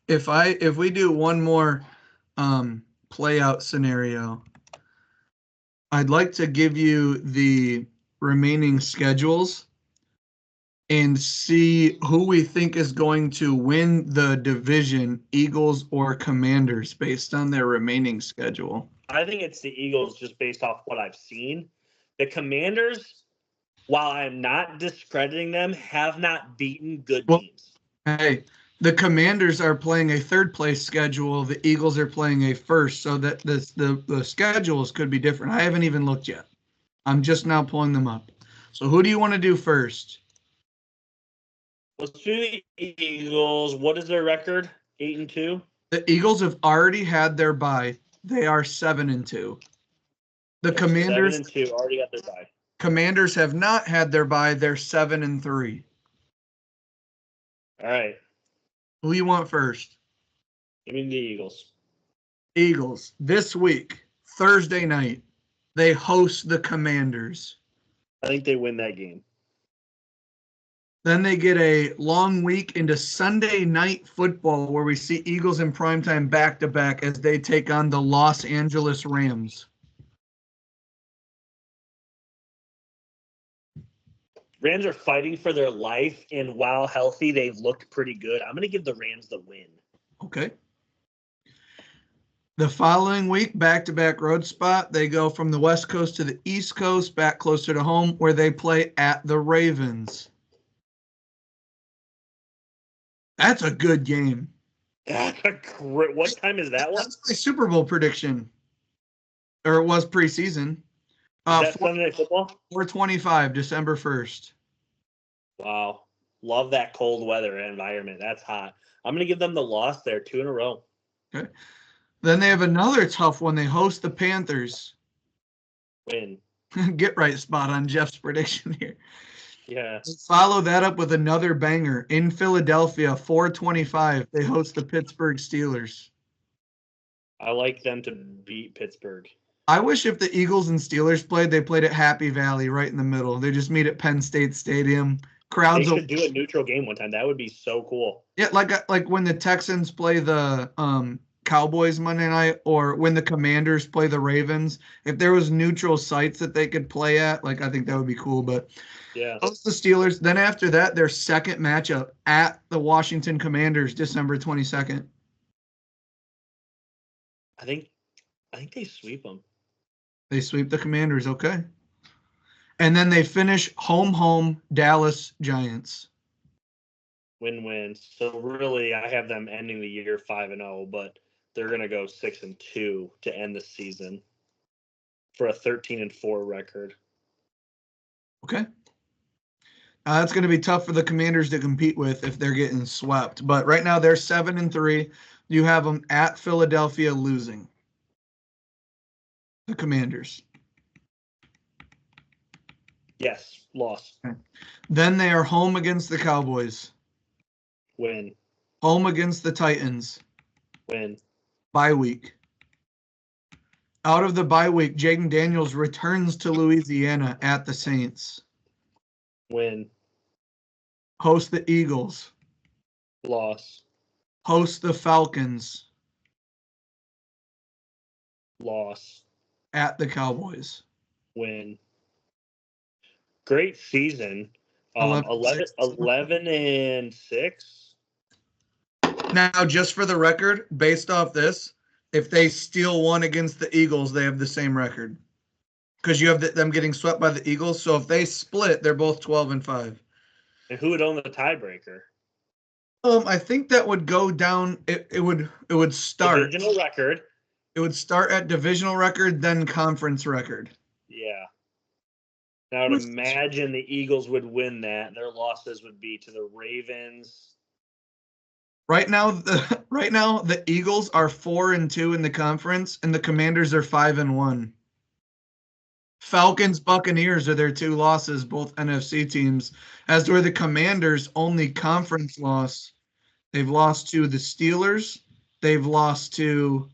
If we do one more play out scenario, I'd like to give you the remaining schedules and see who we think is going to win the division, Eagles or Commanders, based on their remaining schedule. I think it's the Eagles just based off what I've seen. The Commanders, while I'm not discrediting them, have not beaten good teams. Hey, The Commanders are playing a third place schedule. The Eagles are playing a first, so that the schedules could be different. I haven't even looked yet. I'm just now pulling them up. So who do you want to do first? Let's do the Eagles. What is their record? 8-2. The Eagles have already had their bye. They are 7-2. The Okay, Commanders 7-2 already got their bye. Commanders have not had their bye. They're 7-3. All right. Who you want first? Give me the Eagles. Eagles this week, Thursday night, they host the Commanders. I think they win that game. Then they get a long week into Sunday night football where we see Eagles in primetime back-to-back as they take on the Los Angeles Rams. Rams are fighting for their life, and while healthy, they've looked pretty good. I'm going to give the Rams the win. Okay. The following week, back-to-back road spot, they go from the West Coast to the East Coast, back closer to home, where they play at the Ravens. That's a good game. That's a great. What time is that one? That's my Super Bowl prediction. Or it was preseason. Is that Sunday Night Football? 4/25, December 1st. Wow. Love that cold weather environment. That's hot. I'm going to give them the loss there, 2 in a row. Okay. Then they have another tough one. They host the Panthers. Win. Get right spot on Jeff's prediction here. Yeah. Follow that up with another banger. In Philadelphia, 4/25, they host the Pittsburgh Steelers. I like them to beat Pittsburgh. I wish if the Eagles and Steelers played, they played at Happy Valley right in the middle. They just meet at Penn State Stadium. They Crowds should do a neutral game one time. That would be so cool. Yeah, like when the Texans play the Cowboys Monday night, or when the Commanders play the Ravens. If there was neutral sites that they could play at, like I think that would be cool. But Yeah. host the Steelers. Then after that, their second matchup at the Washington Commanders, December 22nd. I think they sweep them. They sweep the Commanders, okay. And then they finish home Dallas Giants. Win-win. So really, I have them ending the year 5-0, but they're going to go 6-2 to end the season for a 13-4 record. Okay. That's going to be tough for the Commanders to compete with if they're getting swept. But right now they're 7-3. You have them at Philadelphia losing. The Commanders. Yes, loss. Okay. Then they are home against the Cowboys. Win. Home against the Titans. Win. Bye week. Out of the bye week, Jaden Daniels returns to Louisiana at the Saints. Win. Host the Eagles. Loss. Host the Falcons. Loss. At the Cowboys. Win. Great season. 11-6. Now, just for the record, based off this, if they steal one against the Eagles, they have the same record. Because you have them getting swept by the Eagles. So if they split, they're both 12-5. And who would own the tiebreaker? I think that would go down. It would start. Divisional record. It would start at divisional record, then conference record. Yeah. Now, I would imagine the Eagles would win that. Their losses would be to the Ravens. Right now, the Eagles are 4-2 in the conference, and the Commanders are 5-1. Falcons, Buccaneers are their two losses, both NFC teams. As were the Commanders' only conference loss. They've lost to the Steelers. They've lost to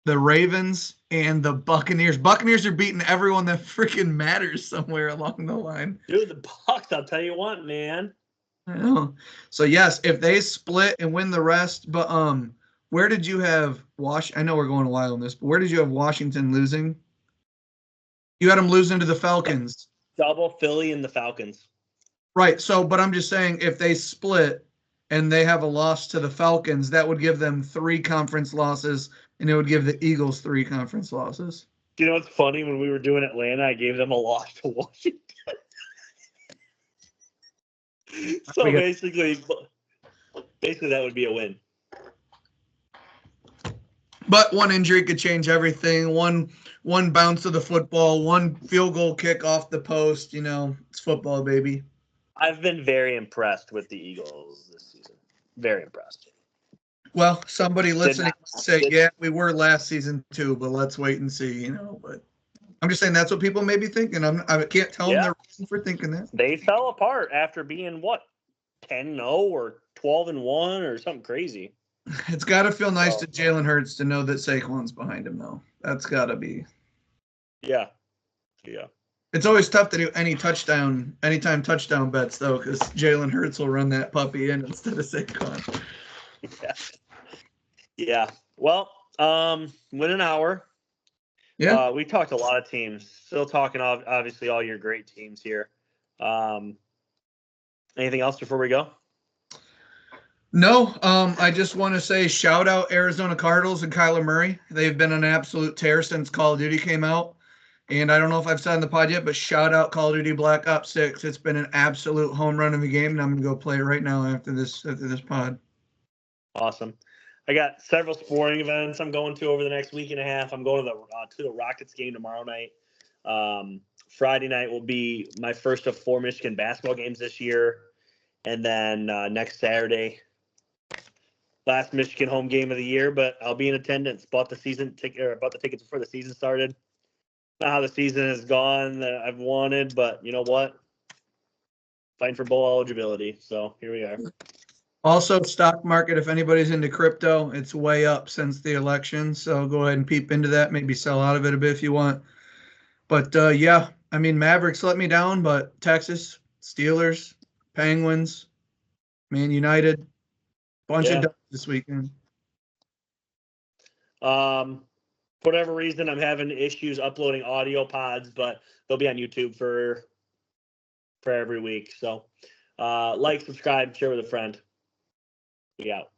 the Ravens and the Buccaneers. Buccaneers are beating everyone that freaking matters somewhere along the line. Dude, the Bucs, I'll tell you what, man. I know. So yes, if they split and win the rest, but where did you have I know we're going a while on this, but where did you have Washington losing? You had them losing to the Falcons. Double Philly and the Falcons. Right. So, but I'm just saying, if they split and they have a loss to the Falcons, that would give them 3 conference losses, and it would give the Eagles 3 conference losses. You know what's funny? When we were doing Atlanta, I gave them a loss to Washington. So basically, Basically, that would be a win. But one injury could change everything. One bounce of the football, one field goal kick off the post. It's football, baby. I've been very impressed with the Eagles this season. Very impressed. Well, somebody listening say, yeah, we were last season too, but let's wait and see. But I'm just saying that's what people may be thinking. I can't tell them their reason for thinking that. They fell apart after being 10-0 or 12-1 or something crazy. It's got to feel nice to Jalen Hurts to know that Saquon's behind him, though. That's got to be. Yeah. It's always tough to do anytime touchdown bets, though, because Jalen Hurts will run that puppy in instead of Saquon. Yeah. Well, win an hour. Yeah. We talked a lot of teams. Still talking, obviously, all your great teams here. Anything else before we go? No. I just want to say shout out Arizona Cardinals and Kyler Murray. They've been an absolute tear since Call of Duty came out. And I don't know if I've said on the pod yet, but shout out Call of Duty Black Ops 6. It's been an absolute home run of a game, and I'm going to go play it right now after this pod. Awesome. I got several sporting events I'm going to over the next week and a half. I'm going to the Rockets game tomorrow night. Friday night will be my first of 4 Michigan basketball games this year. And then next Saturday, last Michigan home game of the year, but I'll be in attendance. Bought the tickets before the season started. Not how the season has gone that I've wanted, but you know what? Fighting for bowl eligibility. So here we are. Also, stock market, if anybody's into crypto, it's way up since the election. So go ahead and peep into that. Maybe sell out of it a bit if you want. But, Mavericks let me down, but Texas, Steelers, Penguins, Man United, bunch of dubs this weekend. For whatever reason, I'm having issues uploading audio pods, but they'll be on YouTube for every week. So like, subscribe, share with a friend. We out.